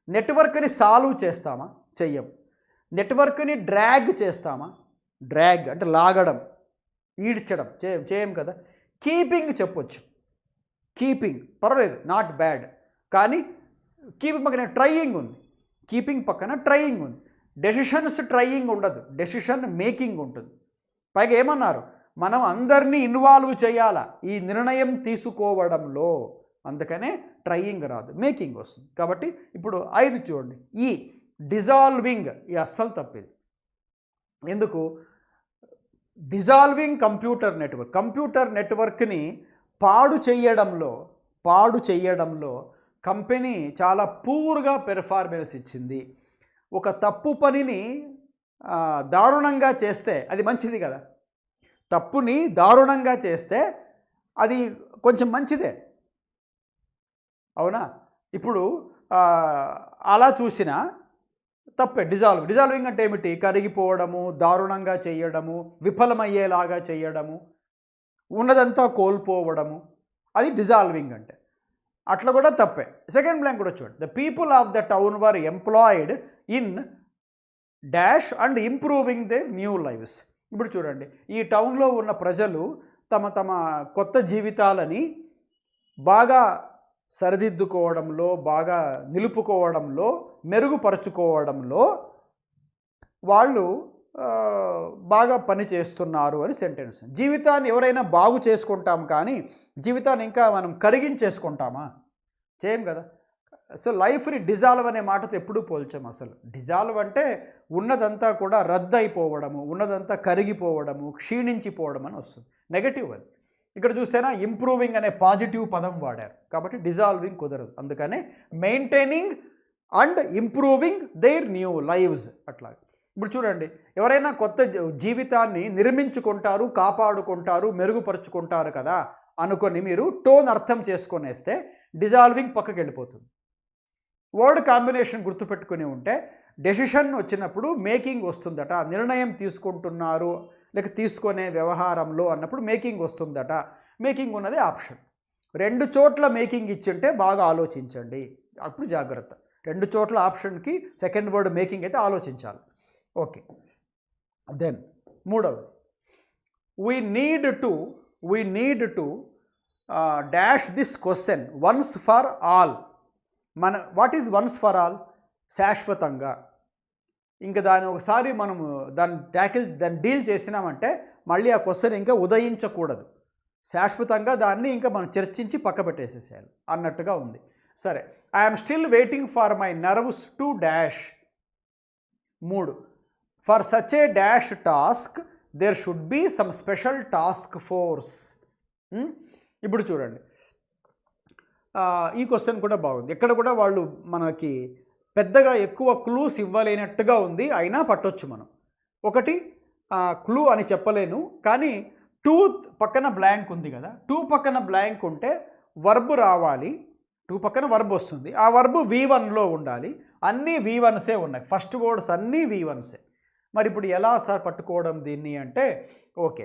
నెట్వర్క్ని సాల్వ్ చేస్తామా? చెయ్యం. నెట్వర్క్ని డ్రాగ్ చేస్తామా? డ్రాగ్ అంటే లాగడం, ఈడ్చడం చేయం కదా. కీపింగ్ చెప్పొచ్చు, కీపింగ్ పర్వాలేదు, నాట్ బ్యాడ్. కానీ కీపింగ్ పక్కన ట్రయింగ్ ఉంది, కీపింగ్ పక్కన ట్రయింగ్ ఉంది. డెసిషన్స్ ట్రయింగ్ ఉండదు, డెసిషన్ మేకింగ్ ఉంటుంది. పైగా ఏమన్నారు, మనం అందరినీ ఇన్వాల్వ్ చేయాలా ఈ నిర్ణయం తీసుకోవడంలో, అందుకనే ట్రయింగ్ రాదు, మేకింగ్ వస్తుంది. కాబట్టి ఇప్పుడు 5 చూడండి, ఈ డిజాల్వింగ్, ఈ అస్సలు తప్పింది. ఎందుకు? డిజాల్వింగ్ కంప్యూటర్ నెట్వర్క్ని పాడు చేయడంలో కంపెనీ చాలా పూర్గా పెర్ఫార్మెన్స్ ఇచ్చింది. ఒక తప్పు పనిని దారుణంగా చేస్తే అది మంచిది కదా, తప్పుని దారుణంగా చేస్తే అది కొంచెం మంచిదే, అవునా? ఇప్పుడు అలా చూసినా తప్పే. డిజాల్వింగ్ అంటే ఏమిటి? కరిగిపోవడము, దారుణంగా చేయడము, విఫలమయ్యేలాగా చేయడము, ఉన్నదంతా కోల్పోవడము, అది డిజాల్వింగ్ అంటే. అట్లా కూడా తప్పే. సెకండ్ బ్లాంక్ కూడా చూడండి, the people of the town were employed in dash and improving they knew lives. ఇప్పుడు చూడండి, ఈ టౌన్లో ఉన్న ప్రజలు తమ కొత్త జీవితాలని బాగా సరిదిద్దుకోవడంలో, బాగా నిలుపుకోవడంలో, మెరుగుపరుచుకోవడంలో వాళ్ళు బాగా పని చేస్తున్నారు అని సెంటెన్స్. జీవితాన్ని ఎవరైనా బాగు చేసుకుంటాం, కానీ జీవితాన్ని ఇంకా మనం కరిగించేసుకుంటామా? చేయం కదా. సో లైఫ్ని డిజాల్వ్ అనే మాటతో ఎప్పుడూ పోల్చాము. అసలు డిజాల్వ్ అంటే ఉన్నదంతా కూడా రద్దు అయిపోవడము, ఉన్నదంతా కరిగిపోవడము, క్షీణించిపోవడం అని వస్తుంది, నెగటివ్ అది. ఇక్కడ చూస్తేనా ఇంప్రూవింగ్ అనే పాజిటివ్ పదం వాడారు, కాబట్టి డిజాల్వింగ్ కుదరదు. అందుకనే maintaining and improving their new lives. అట్లా ఇప్పుడు చూడండి, ఎవరైనా కొత్త జీవితాన్ని నిర్మించుకుంటారు, కాపాడుకుంటారు, మెరుగుపరుచుకుంటారు కదా అనుకొని మీరు టోన్ అర్థం చేసుకొనేస్తే డిజాల్వింగ్ పక్కకి వెళ్ళిపోతుంది. వర్డ్ కాంబినేషన్ గుర్తుపెట్టుకుని ఉంటే డెసిషన్ వచ్చినప్పుడు మేకింగ్ వస్తుందట, నిర్ణయం తీసుకుంటున్నారు లేక తీసుకునే వ్యవహారంలో అన్నప్పుడు మేకింగ్ వస్తుందట. మేకింగ్ ఉన్నది ఆప్షన్. 2 చోట్ల మేకింగ్ ఇచ్చింటే బాగా ఆలోచించండి, అప్పుడు జాగ్రత్త. 2 చోట్ల ఆప్షన్కి సెకండ్ వర్డ్ మేకింగ్ అయితే ఆలోచించాలి. ఓకే, దెన్ మూడవది, we need to dash this question once for all. What is once for all? శాశ్వతంగా. ఇంకా దాన్ని ఒకసారి మనము దాన్ని డీల్ చేసినామంటే మళ్ళీ ఆ క్వశ్చన్ ఇంకా ఉదయించకూడదు. శాశ్వతంగా దాన్ని ఇంకా మనం చర్చించి పక్క పెట్టేసేసేయాలి అన్నట్టుగా ఉంది. సరే, I'm still waiting for my nerves to dash. 3, for such a dash task there should be some special task force. ఇప్పుడు చూడండి, ఈ క్వశ్చన్ కూడా బాగుంది. ఇక్కడ కూడా వాళ్ళు మనకి పెద్దగా ఎక్కువ క్లూస్ ఇవ్వలేనట్టుగా ఉంది, అయినా పట్టొచ్చు మనం. ఒకటి క్లూ అని చెప్పలేను, కానీ 2 పక్కన బ్లాంక్ ఉంది కదా, 2 పక్కన బ్లాంక్ ఉంటే వర్బ్ రావాలి. 2 పక్కన వర్బ్ వస్తుంది, ఆ వర్బ్ V1లో ఉండాలి. అన్నీ V1సే ఉన్నాయి, ఫస్ట్ వర్డ్స్ అన్నీ V1సే. మరి ఇప్పుడు ఎలా సార్ పట్టుకోవడం దీన్ని అంటే, ఓకే,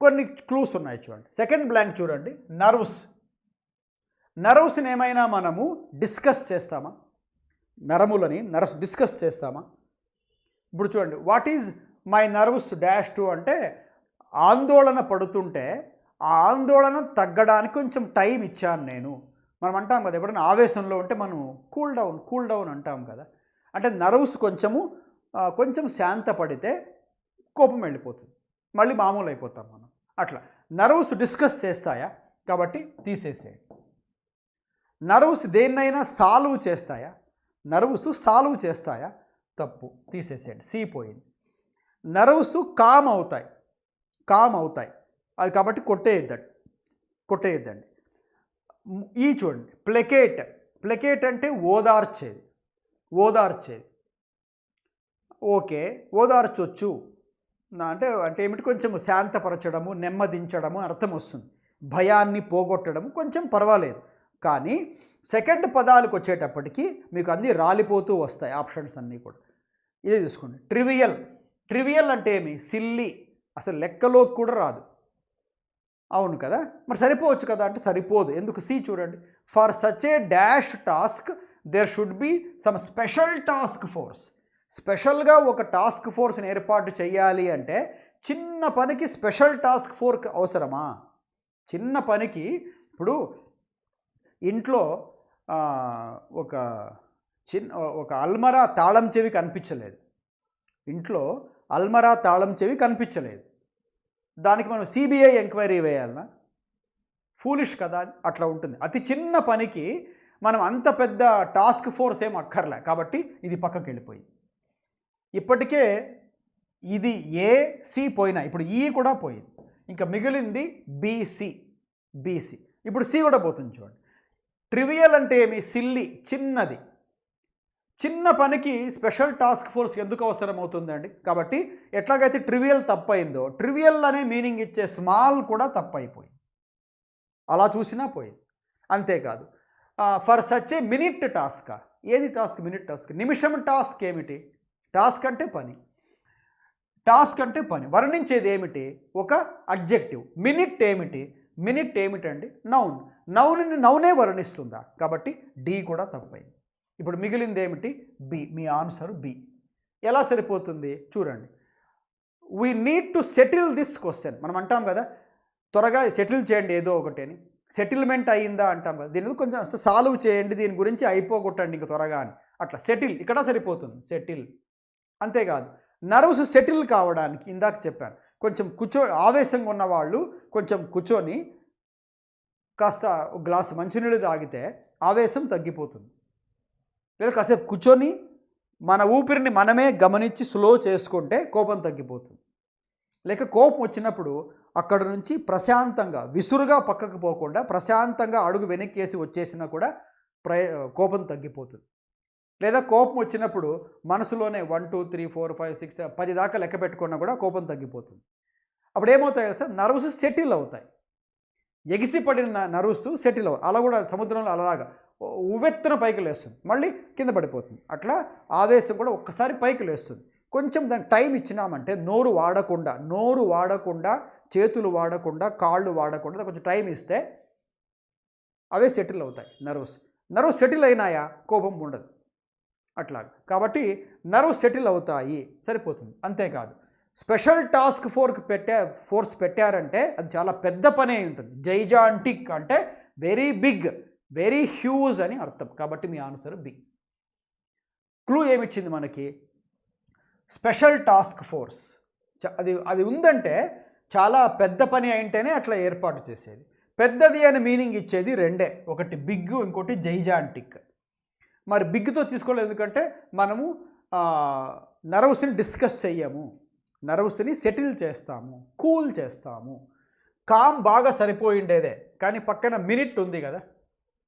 కొన్ని క్లూస్ ఉన్నాయి చూడండి. సెకండ్ బ్లాంక్ చూడండి, నర్వ్స్ని ఏమైనా మనము డిస్కస్ చేస్తామా? నర్వ్స్ డిస్కస్ చేస్తామా? ఇప్పుడు చూడండి, what is my nerves dash to అంటే ఆందోళన పడుతుంటే ఆ ఆందోళన తగ్గడానికి కొంచెం టైం ఇచ్చాను నేను. మనం అంటాం కదా, ఎప్పుడైనా ఆవేశంలో ఉంటే మనం కూల్ డౌన్ అంటాం కదా. అంటే నర్వ్స్ కొంచెం శాంతపడితే కోపం వెళ్ళిపోతుంది, మళ్ళీ మామూలు అయిపోతాం మనం. అట్లా నర్వ్స్ డిస్కస్ చేస్తాయా? కాబట్టి తీసేసేయండి. నర్వ్స్ దేన్నైనా సాల్వ్ చేస్తాయా? నర్వ్స్ సాల్వ్ చేస్తాయా? తప్పు, తీసేసేయండి, సి పోయింది. నర్వ్స్ కామ్ అవుతాయి, అది కాబట్టి కొట్టేయద్దండి. ఈ చూడండి, ప్లెకేట్ అంటే ఓదార్చేది. ఓకే, ఓదార్చొచ్చు అంటే ఏమిటి, కొంచెం శాంతపరచడము, నెమ్మదించడము అర్థం వస్తుంది. భయాన్ని పోగొట్టడము కొంచెం పర్వాలేదు. కానీ సెకండ్ పదాలకు వచ్చేటప్పటికి మీకు అన్నీ రాలిపోతూ వస్తాయి, ఆప్షన్స్ అన్నీ కూడా. ఇదే చూసుకోండి. ట్రివియల్ అంటే ఏమి? సిల్లీ, అసలు లెక్కలోకి కూడా రాదు. అవును కదా, మరి సరిపోవచ్చు కదా అంటే సరిపోదు. ఎందుకు? సి చూడండి, for such a dash task there should be some special task force. స్పెషల్గా ఒక టాస్క్ ఫోర్స్ని ఏర్పాటు చేయాలి అంటే చిన్న పనికి స్పెషల్ టాస్క్ ఫోర్స్ అవసరమా? చిన్న పనికి ఇప్పుడు ఇంట్లో ఒక ఒక అల్మరా తాళం చెవి కనిపించలేదు, ఇంట్లో అల్మరా తాళం చెవి కనిపించలేదు, దానికి మనం సిబిఐ ఎంక్వైరీ వేయాలన్నా? ఫూలిష్ కదా, అట్లా ఉంటుంది. అతి చిన్న పనికి మనం అంత పెద్ద టాస్క్ ఫోర్స్ ఏం అక్కర్లే, కాబట్టి ఇది పక్కకి వెళ్ళిపోయింది. ఇప్పటికే ఇది ఏసి పోయినా, ఇప్పుడు ఈ కూడా పోయింది, ఇంకా మిగిలింది బీసీ. ఇప్పుడు సి కూడా పోతుంది. చూడండి, ట్రివియల్ అంటే ఏమి? సిల్లి, చిన్నది. చిన్న పనికి స్పెషల్ టాస్క్ ఫోర్స్ ఎందుకు అవసరం అవుతుందండి? కాబట్టి ఎట్లాగైతే ట్రివియల్ తప్పైందో, ట్రివియల్ అనే మీనింగ్ ఇచ్చే స్మాల్ కూడా తప్పైపోయింది. అలా చూసినా పోయింది. అంతేకాదు, ఫర్ సచ్ ఏ మినిట్ టాస్కా. ఏది టాస్క్? Minute task. నిమిషం టాస్క్ ఏమిటి? టాస్క్ అంటే పని, టాస్క్ అంటే పని. వర్ణించేది ఏమిటి? ఒక అడ్జెక్టివ్. మినిట్ ఏమిటి? మినిట్ ఏమిటండి? నౌన్. నౌనే వర్ణిస్తుందా? కాబట్టి డి కూడా తప్పైంది. ఇప్పుడు మిగిలింది ఏమిటి? బి. మీ ఆన్సర్ బి. ఎలా సరిపోతుంది చూడండి. We need to settle this question. మనం అంటాం కదా, త్వరగా సెటిల్ చేయండి ఏదో ఒకటి అని. సెటిల్మెంట్ అయ్యిందా అంటాం కదా, దీని కొంచెం సాల్వ్ చేయండి, దీని గురించి అయిపోగొట్టండి ఇంక త్వరగా అని. అట్లా సెటిల్ ఇక్కడ సరిపోతుంది, సెటిల్. అంతేకాదు, నర్వ్స్ సెటిల్ కావడానికి ఇందాక చెప్పాను, కొంచెం ఆవేశంగా ఉన్నవాళ్ళు కొంచెం కూర్చొని కాస్త ఒక గ్లాసు మంచినీళ్ళు తాగితే ఆవేశం తగ్గిపోతుంది. లేదా కాసేపు కూర్చొని మన ఊపిరిని మనమే గమనించి స్లో చేసుకుంటే కోపం తగ్గిపోతుంది. లేక కోపం వచ్చినప్పుడు అక్కడ నుంచి ప్రశాంతంగా, విసురుగా పక్కకు పోకుండా ప్రశాంతంగా అడుగు వెనక్కేసి వచ్చేసినా కూడా కోపం తగ్గిపోతుంది. లేదా కోపం వచ్చినప్పుడు మనసులోనే 1 2 3 4 5 6 10 దాకా లెక్క పెట్టుకున్నా కూడా కోపం తగ్గిపోతుంది. అప్పుడు ఏమవుతాయి సార్? నర్వ్స్ సెటిల్ అవుతాయి. ఎగిసిపడిన నర్వ్స్ సెటిల్ అవ్వ, అలా కూడా సముద్రంలో అలాగా ఉవ్వెత్తున పైకి లేస్తుంది, మళ్ళీ కింద పడిపోతుంది. అట్లా ఆవేశం కూడా ఒక్కసారి పైకి లేస్తుంది. కొంచెం దానికి టైం ఇచ్చినామంటే, నోరు వాడకుండా చేతులు వాడకుండా కాళ్ళు వాడకుండా కొంచెం టైం ఇస్తే అవే సెటిల్ అవుతాయి. నర్వ్స్ సెటిల్ అయినాయా కోపం ఉండదు. అట్లా కాబట్టి నర్వ్స్ సెటిల్ అవుతాయి, సరిపోతుంది. అంతేకాదు, స్పెషల్ టాస్క్ ఫోర్స్ పెట్టారంటే అది చాలా పెద్ద పని అయి ఉంటుంది. జైజాంటిక్ అంటే వెరీ బిగ్, వెరీ హ్యూజ్ అని అర్థం. కాబట్టి మీ ఆన్సర్ బి. క్లూ ఏమిచ్చింది మనకి? Special task force. అది ఉందంటే చాలా పెద్ద పని అయింటేనే అట్లా ఏర్పాటు చేసేది. పెద్దది అని మీనింగ్ ఇచ్చేది రెండే, ఒకటి బిగ్, ఇంకోటి జైజాంటిక్. మరి బిగ్తో తీసుకోలేదు, ఎందుకంటే మనము నర్వ్స్ని డిస్కస్ చెయ్యము, నర్వ్స్ని సెటిల్ చేస్తాము, కూల్ చేస్తాము. కామ్ బాగా సరిపోయిండేదే, కానీ పక్కన మినిట్ ఉంది కదా,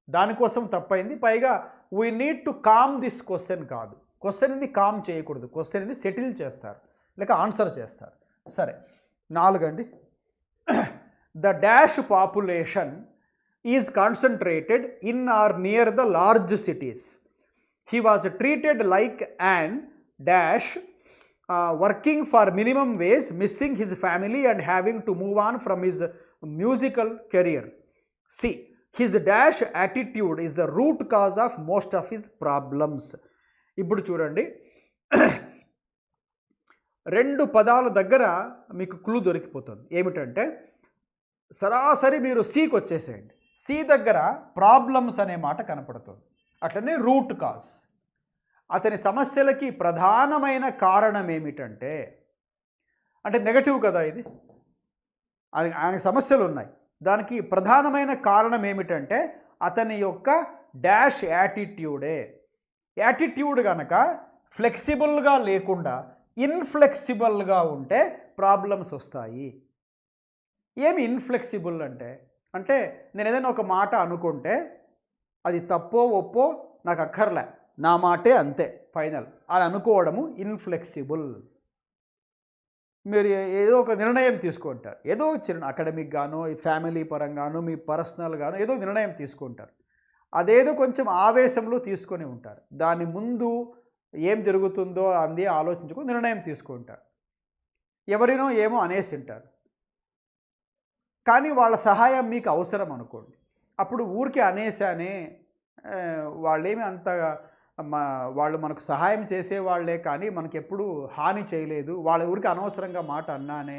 దానికోసం తప్పైంది. పైగా we need to calm this question కాదు, క్వశ్చన్ని కామ్ చేయకూడదు, క్వశ్చన్ని సెటిల్ చేస్తారు లేక ఆన్సర్ చేస్తారు. సరే, 4 అండి. The dash population is concentrated in or near the large cities. He was treated like an dash working for minimum wage, missing his family and having to move on from his musical career. C, his dash attitude is the root cause of most of his problems. ఇప్పుడు చూడండి, 2 పదాల దగ్గర మీకు clue దొరికిపోతుంది. ఏమిటంటే, సరాసరి మీరు సికి వచ్చేసేయండి. సి దగ్గర ప్రాబ్లమ్స్ అనే మాట కనపడుతుంది, అట్లనే రూట్ కాజ్. అతని సమస్యలకి ప్రధానమైన కారణం ఏమిటంటే, అంటే నెగటివ్ కదా ఇది, ఆయనకు సమస్యలు ఉన్నాయి, దానికి ప్రధానమైన కారణం ఏమిటంటే అతని యొక్క డాష్ యాటిట్యూడే. యాటిట్యూడ్ కనుక ఫ్లెక్సిబుల్గా లేకుండా ఇన్ఫ్లెక్సిబుల్గా ఉంటే ప్రాబ్లమ్స్ వస్తాయి. ఏమి ఇన్ఫ్లెక్సిబుల్ అంటే, నేను ఏదైనా ఒక మాట అనుకుంటే అది తప్పో ఒప్పో నాకు అక్కర్లే, నా మాటే అంతే ఫైనల్ అని అనుకోవడము ఇన్ఫ్లెక్సిబుల్. మీరు ఏదో ఒక నిర్ణయం తీసుకుంటారు, ఏదో చిన్న అకాడమిక్ గానో, ఫ్యామిలీ పరంగానో, మీ పర్సనల్ గానో ఏదో నిర్ణయం తీసుకుంటారు, అదేదో కొంచెం ఆవేశంలో తీసుకొని ఉంటారు, దాని ముందు ఏం జరుగుతుందో అంది ఆలోచించుకొని నిర్ణయం తీసుకుంటారు. ఎవరినో ఏమో అనేసి ఉంటారు, కానీ వాళ్ళ సహాయం మీకు అవసరం అనుకోండి. అప్పుడు ఊరికి అనేసానే, వాళ్ళేమి అంతగా వాళ్ళు మనకు సహాయం చేసేవాళ్లే కానీ మనకు ఎప్పుడు హాని చేయలేదు, వాళ్ళ ఊరికి అనవసరంగా మాట అన్నానే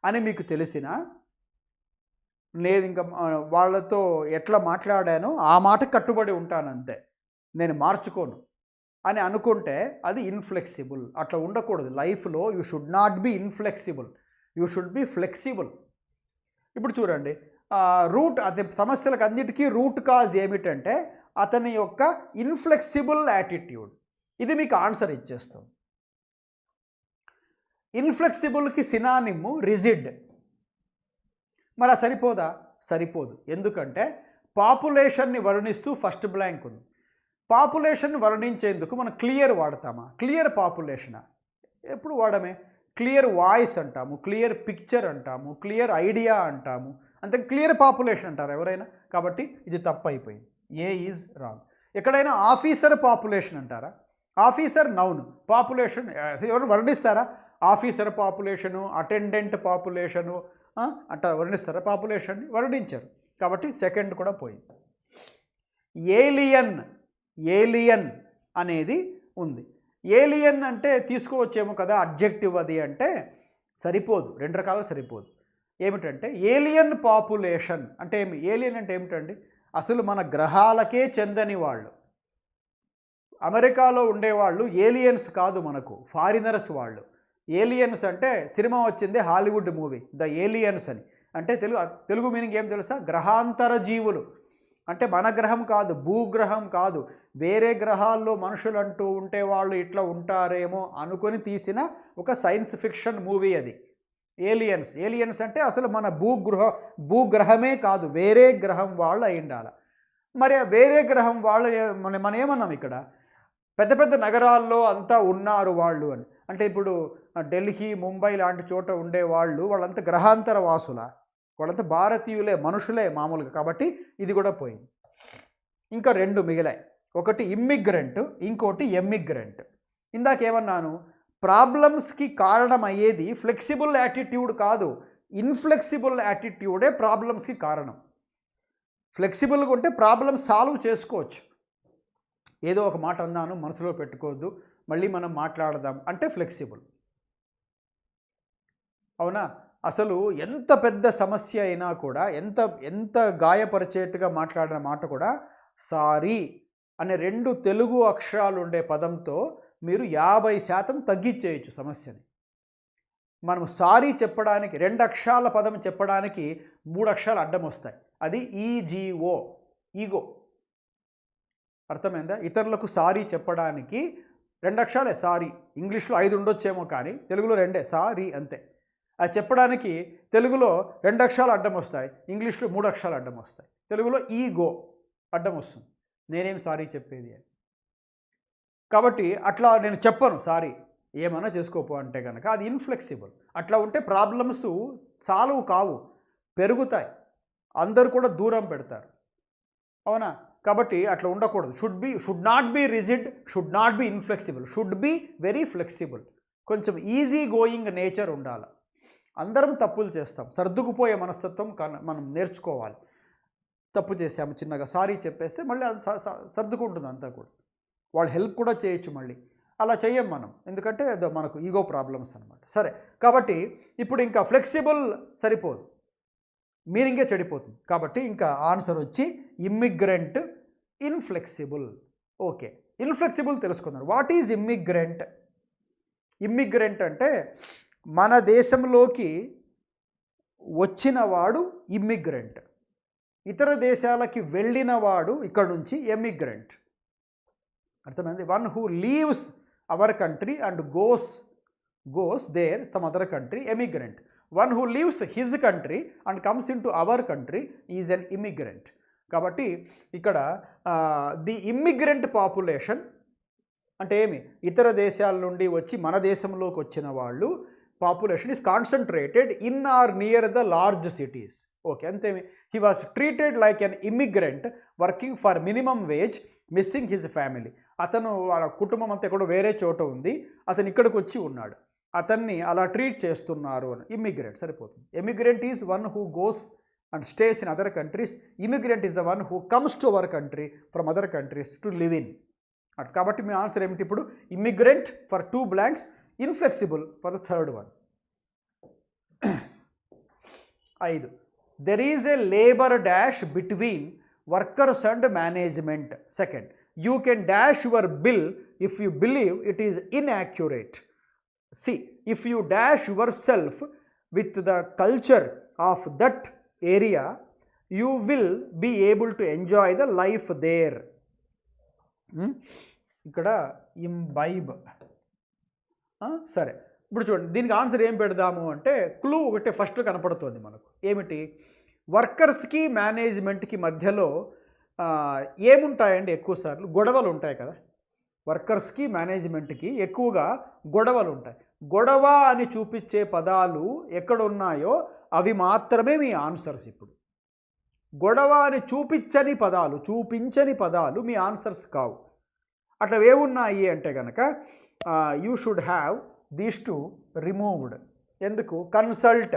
అని మీకు తెలిసినా లేదు ఇంకా వాళ్ళతో ఎట్లా మాట్లాడానో ఆ మాటకు కట్టుబడి ఉంటాను అంతే, నేను మార్చుకోను అని అనుకుంటే అది ఇన్ఫ్లెక్సిబుల్. అట్లా ఉండకూడదు లైఫ్లో. You should not be ఇన్ఫ్లెక్సిబుల్, you should be flexible. ఇప్పుడు చూడండి, రూట్ అదే సమస్యలకు అన్నిటికీ రూట్ కాజ్ ఏమిటంటే అతని యొక్క ఇన్ఫ్లెక్సిబుల్ యాటిట్యూడ్. ఇది మీకు ఆన్సర్ ఇచ్చేస్తాం. ఇన్ఫ్లెక్సిబుల్కి సినానిమ్ రిజిడ్. మరి అది సరిపోదా? సరిపోదు. ఎందుకంటే పాపులేషన్ని వర్ణిస్తూ ఫస్ట్ బ్లాంక్ ఉంది. పాపులేషన్ వర్ణించేందుకు మనం క్లియర్ వాడతామా? క్లియర్ పాపులేషనా? ఎప్పుడు వాడమే. క్లియర్ వాయిస్ అంటాము, క్లియర్ పిక్చర్ అంటాము, క్లియర్ ఐడియా అంటాము, అంతే. క్లియర్ పాపులేషన్ అంటారు ఎవరైనా. కాబట్టి ఇది తప్పు అయిపోయింది. ఏ ఈజ్ రాంగ్. ఎక్కడైనా ఆఫీసర్ పాపులేషన్ అంటారా? ఆఫీసర్ నౌన్, పాపులేషన్ ఎవరు వర్ణిస్తారా? ఆఫీసర్ పాపులేషను, అటెండెంట్ పాపులేషను అట్లా వర్ణిస్తారా? పాపులేషన్ని వర్ణించారు. కాబట్టి సెకండ్ కూడా పోయింది. ఏలియన్, ఏలియన్ అనేది ఉంది. ఏలియన్ అంటే తీసుకోవచ్చేమో కదా అడ్జెక్టివ్ అది అంటే సరిపోదు. రెండు రకాలుగా సరిపోదు. ఏమిటంటే ఏలియన్ పాపులేషన్ అంటే ఏమి? ఏలియన్ అంటే ఏమిటండి? అసలు మన గ్రహాలకే చెందని వాళ్ళు. అమెరికాలో ఉండేవాళ్ళు ఏలియన్స్ కాదు, మనకు ఫారినర్స్ వాళ్ళు. ఏలియన్స్ అంటే సినిమా వచ్చింది, హాలీవుడ్ మూవీ ద ఏలియన్స్ అని. అంటే తెలుగు మీనింగ్ ఏం తెలుసా? గ్రహాంతర జీవులు. అంటే మన గ్రహం కాదు, భూగ్రహం కాదు, వేరే గ్రహాల్లో మనుషులు అంటూ ఉంటే వాళ్ళు ఇట్లా ఉంటారేమో అనుకొని తీసిన ఒక సైన్స్ ఫిక్షన్ మూవీ అది ఏలియన్స్. ఏలియన్స్ అంటే అసలు మన భూగ్రహమే కాదు, వేరే గ్రహం వాళ్ళు అయి ఉండాలి. మరి వేరే గ్రహం వాళ్ళు మనం ఏమన్నాం ఇక్కడ? పెద్ద పెద్ద నగరాల్లో అంతా ఉన్నారు వాళ్ళు అని. అంటే ఇప్పుడు ఢిల్లీ, ముంబై లాంటి చోట ఉండేవాళ్ళు వాళ్ళంతా గ్రహాంతర వాసుల, వాళ్ళంతా భారతీయులే, మనుషులే మామూలుగా. కాబట్టి ఇది కూడా పోయింది. ఇంకా రెండు మిగిలాయి. ఒకటి ఇమ్మిగ్రెంట్, ఇంకోటి ఎమ్మిగ్రెంట్. ఇందాకేమన్నాను? ప్రాబ్లమ్స్కి కారణమయ్యేది ఫ్లెక్సిబుల్ యాటిట్యూడ్ కాదు, ఇన్ఫ్లెక్సిబుల్ యాటిట్యూడే ప్రాబ్లమ్స్కి కారణం. ఫ్లెక్సిబుల్గా ఉంటే ప్రాబ్లమ్స్ సాల్వ్ చేసుకోవచ్చు. ఏదో ఒక మాట అన్నాను, మనసులో పెట్టుకోవద్దు, మళ్ళీ మనం మాట్లాడదాం అంటే ఫ్లెక్సిబుల్. అవునా? అసలు ఎంత పెద్ద సమస్య అయినా కూడా, ఎంత గాయపరిచేట్టుగా మాట్లాడిన మాట కూడా సారీ అనే రెండు తెలుగు అక్షరాలు ఉండే పదంతో మీరు 50% తగ్గించేయచ్చు సమస్యని. మనం సారీ చెప్పడానికి 2 అక్షరాల పదం చెప్పడానికి 3 అక్షరాలు అడ్డం వస్తాయి. అది ఈజీఓ, ఈగో. అర్థమైందా? ఇతరులకు సారీ చెప్పడానికి 2 అక్షరాలే సారీ. ఇంగ్లీష్లో 5 ఉండొచ్చేమో కానీ తెలుగులో 2 సారీ అంతే. అది చెప్పడానికి తెలుగులో 2 అక్షరాలు అడ్డం వస్తాయి, ఇంగ్లీష్లో 3 అక్షరాలు అడ్డం వస్తాయి. తెలుగులో ఈగో అడ్డం వస్తుంది, నేనేం సారీ చెప్పేది అని. కాబట్టి అట్లా నేను చెప్పను సారీ, ఏమన్నా చేసుకోపో అంటే కనుక అది ఇన్ఫ్లెక్సిబుల్. అట్లా ఉంటే ప్రాబ్లమ్స్ సాల్వ్ కావు, పెరుగుతాయి, అందరూ కూడా దూరం పెడతారు. అవునా? కాబట్టి అట్లా ఉండకూడదు. Should not be rigid, should not be ఇన్ఫ్లెక్సిబుల్, should be very flexible. కొంచెం ఈజీ గోయింగ్ నేచర్ ఉండాలి. అందరం తప్పులు చేస్తాం, సర్దుకుపోయే మనస్తత్వం మనం నేర్చుకోవాలి. తప్పు చేసాము చిన్నగా సారీ చెప్పేస్తే మళ్ళీ అది సర్దుకుంటుంది అంతా కూడా. వాళ్ళు హెల్ప్ కూడా చేయొచ్చు మళ్ళీ. అలా చెయ్యం మనం, ఎందుకంటే మనకు ఈగో ప్రాబ్లమ్స్ అనమాట. సరే, కాబట్టి ఇప్పుడు ఇంకా ఫ్లెక్సిబుల్ సరిపోదు, మీనింగే చెడిపోతుంది. కాబట్టి ఇంకా ఆన్సర్ వచ్చి ఇమ్మిగ్రెంట్, ఇన్ఫ్లెక్సిబుల్. ఓకే, ఇన్ఫ్లెక్సిబుల్ తెలుసుకున్నారు. What is immigrant? ఇమ్మిగ్రెంట్ అంటే మన దేశంలోకి వచ్చినవాడు ఇమ్మిగ్రెంట్, ఇతర దేశాలకి వెళ్ళినవాడు ఇక్కడ నుంచి ఎమిగ్రెంట్. అర్థమైంది? One who leaves our country and goes there some other country, emigrant. One who leaves his country and comes into our country is an immigrant. కాబట్టి ఇక్కడ ది ఇమ్మిగ్రెంట్ పాపులేషన్ అంటే ఏమి? ఇతర దేశాల నుండి వచ్చి మన దేశంలోకి వచ్చిన వాళ్ళు population is concentrated in or near the large cities. Okay, అంతేమి. He was treated like an immigrant working for minimum wage, missing his family. అతను వాళ్ళ కుటుంబం అంతా ఎక్కడో వేరే చోట ఉంది, అతను ఇక్కడికి వచ్చి ఉన్నాడు, అతన్ని అలా ట్రీట్ చేస్తున్నారు అని. ఇమ్మిగ్రెంట్ సరిపోతుంది. Emigrant is one who goes and stays in other countries. Immigrant is the one who comes to our country from other countries to live in. కాబట్టి మీ ఆన్సర్ ఏమిటి ఇప్పుడు? Immigrant for 2 blanks, inflexible for the 3rd one. 5. There is a labour dash between workers and management. Second, you can dash your bill if you believe it is inaccurate. C, if you dash yourself with the culture of that area you will be able to enjoy the life there. ఇక్కడ imbibe. సరే, ఇప్పుడు చూడండి, దీనికి answer ఏం పెడదాము అంటే clue ఒకటే first కనపడుతుంది మనకు. ఏమిటి? వర్కర్స్కి మేనేజ్మెంట్కి మధ్యలో ఏముంటాయండి? ఎక్కువసార్లు గొడవలు ఉంటాయి కదా. వర్కర్స్కి మేనేజ్మెంట్కి ఎక్కువగా గొడవలు ఉంటాయి. గొడవ అని చూపించే పదాలు ఎక్కడ ఉన్నాయో అవి మాత్రమే మీ ఆన్సర్స్. ఇప్పుడు గొడవ అని చూపించని పదాలు మీ ఆన్సర్స్ కావు. అట్లా ఏమున్నాయి అంటే కనుక you should have these to removed. ఎందుకు? కన్సల్ట్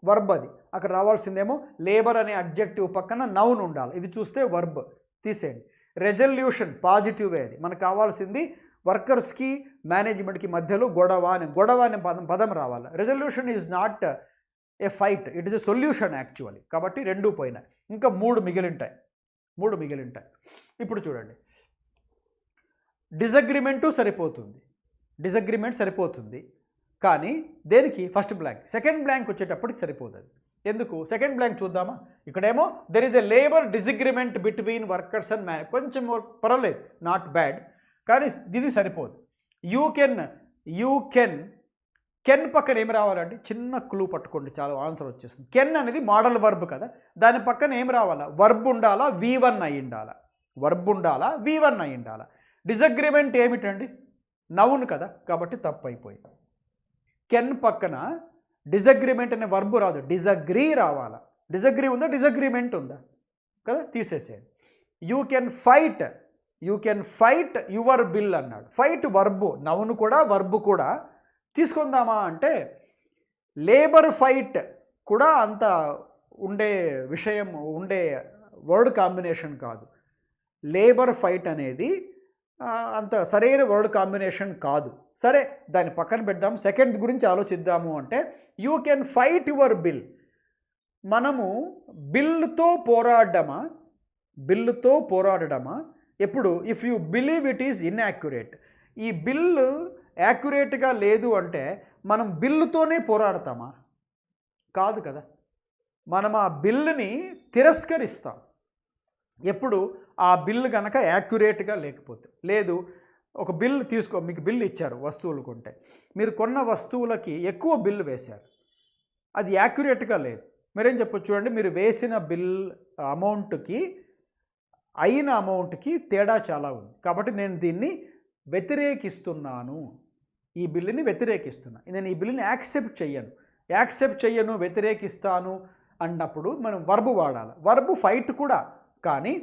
వర్బ్, అది అక్కడ రావాల్సిందేమో లేబర్ అనే అడ్జెక్టివ్ పక్కన నౌన్ ఉండాలి. ఇది చూస్తే వర్బ్ తీసేయండి. రెజల్యూషన్ పాజిటివే, అది మనకు కావాల్సింది. వర్కర్స్కి మేనేజ్మెంట్కి మధ్యలో గొడవ అనే పదం రావాలి. Resolution is not a fight, it is a solution actually. కాబట్టి 2 పోయినాయి, ఇంకా 3 మిగిలింటాయి. ఇప్పుడు చూడండి, డిజగ్రిమెంట్ సరిపోతుంది, కానీ దేనికి? First blank. సెకండ్ బ్లాంక్ వచ్చేటప్పటికి సరిపోతుంది. ఎందుకు? సెకండ్ బ్లాంక్ చూద్దామా? ఇక్కడేమో there is a labour disagreement between workers and కొంచెం పర్వాలేదు, నాట్ బ్యాడ్, కానీ ఇది సరిపోదు. యూ కెన్ పక్కన ఏం రావాలండి? చిన్న క్లూ పట్టుకోండి, చాలా ఆన్సర్ వచ్చేస్తుంది. కెన్ అనేది మోడల్ వర్బ్ కదా, దాని పక్కన ఏం రావాలా? వర్బ్ ఉండాలా, V1 అయి ఉండాలా. డిజగ్రిమెంట్ ఏమిటండి? నౌన్ కదా, కాబట్టి తప్పు అయిపోయింది. కెన్ పక్కన డిజగ్రిమెంట్ అనే వర్బ్ రాదు, డిజగ్రీ రావాలా. డిజగ్రీ ఉందా, డిజగ్రిమెంట్ ఉందా కదా, తీసేసేయండి. You can fight your bill అన్నాడు. ఫైట్ వర్బు, నౌన్ కూడా వర్బు కూడా తీసుకుందామా అంటే లేబర్ ఫైట్ కూడా అంత ఉండే వర్డ్ కాంబినేషన్ కాదు. లేబర్ ఫైట్ అనేది అంత సరైన వర్డ్ కాంబినేషన్ కాదు. సరే, దాన్ని పక్కన పెడదాం. సెకండ్ గురించి ఆలోచిద్దాము అంటే you can fight your bill. మనము బిల్లుతో పోరాడడమా ఎప్పుడు? If you believe it is inaccurate. ఈ బిల్లు యాక్యురేట్గా లేదు అంటే మనం బిల్లుతోనే పోరాడతామా? కాదు కదా. మనం ఆ బిల్లుని తిరస్కరిస్తాం ఎప్పుడు? ఆ బిల్లు కనుక యాక్యురేట్గా లేకపోతే. లేదు, ఒక బిల్లు మీకు బిల్లు ఇచ్చారు వస్తువులు కొంటే, మీరు కొన్న వస్తువులకి ఎక్కువ బిల్లు వేశారు, అది యాక్యురేట్గా లేదు. మీరేం చెప్పొచ్చు? చూడండి, మీరు వేసిన బిల్ అమౌంట్కి అయిన అమౌంట్కి తేడా చాలా ఉంది, కాబట్టి నేను దీన్ని వ్యతిరేకిస్తున్నాను, ఈ బిల్లుని వ్యతిరేకిస్తున్నాను, నేను ఈ బిల్లుని యాక్సెప్ట్ చెయ్యను, వ్యతిరేకిస్తాను అన్నప్పుడు మనం వర్బు వాడాలి. వర్బు ఫైట్ కూడా, కానీ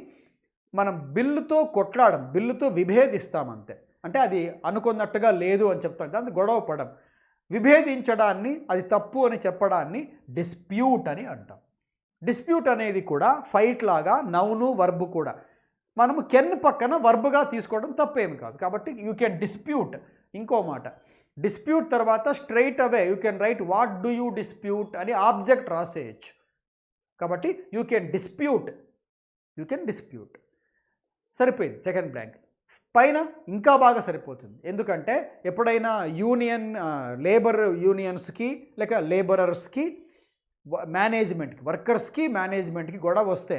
మనం బిల్లుతో కొట్లాడం, బిల్లుతో విభేదిస్తామంతే. అంటే అది అనుకున్నట్టుగా లేదు అని చెప్తాం, దాన్ని గొడవ పడం. విభేదించడాన్ని, అది తప్పు అని చెప్పడాన్ని డిస్ప్యూట్ అని అంటాం. డిస్ప్యూట్ అనేది కూడా ఫైట్ లాగా నౌను వర్బు కూడా. మనము కెన్ పక్కన వర్బుగా తీసుకోవడం తప్పేమి కాదు. కాబట్టి యూ కెన్ డిస్ప్యూట్. ఇంకో మాట, డిస్ప్యూట్ తర్వాత straight away you can write what do you dispute అని ఆబ్జెక్ట్ రాసేయచ్చు. కాబట్టి యూ కెన్ డిస్ప్యూట్. సరిపోయింది సెకండ్ బ్లాంక్. పైన ఇంకా బాగా సరిపోతుంది, ఎందుకంటే ఎప్పుడైనా లేబర్ యూనియన్స్కి లేక లేబరర్స్కి మేనేజ్మెంట్కి, వర్కర్స్కి మేనేజ్మెంట్కి గొడవ వస్తే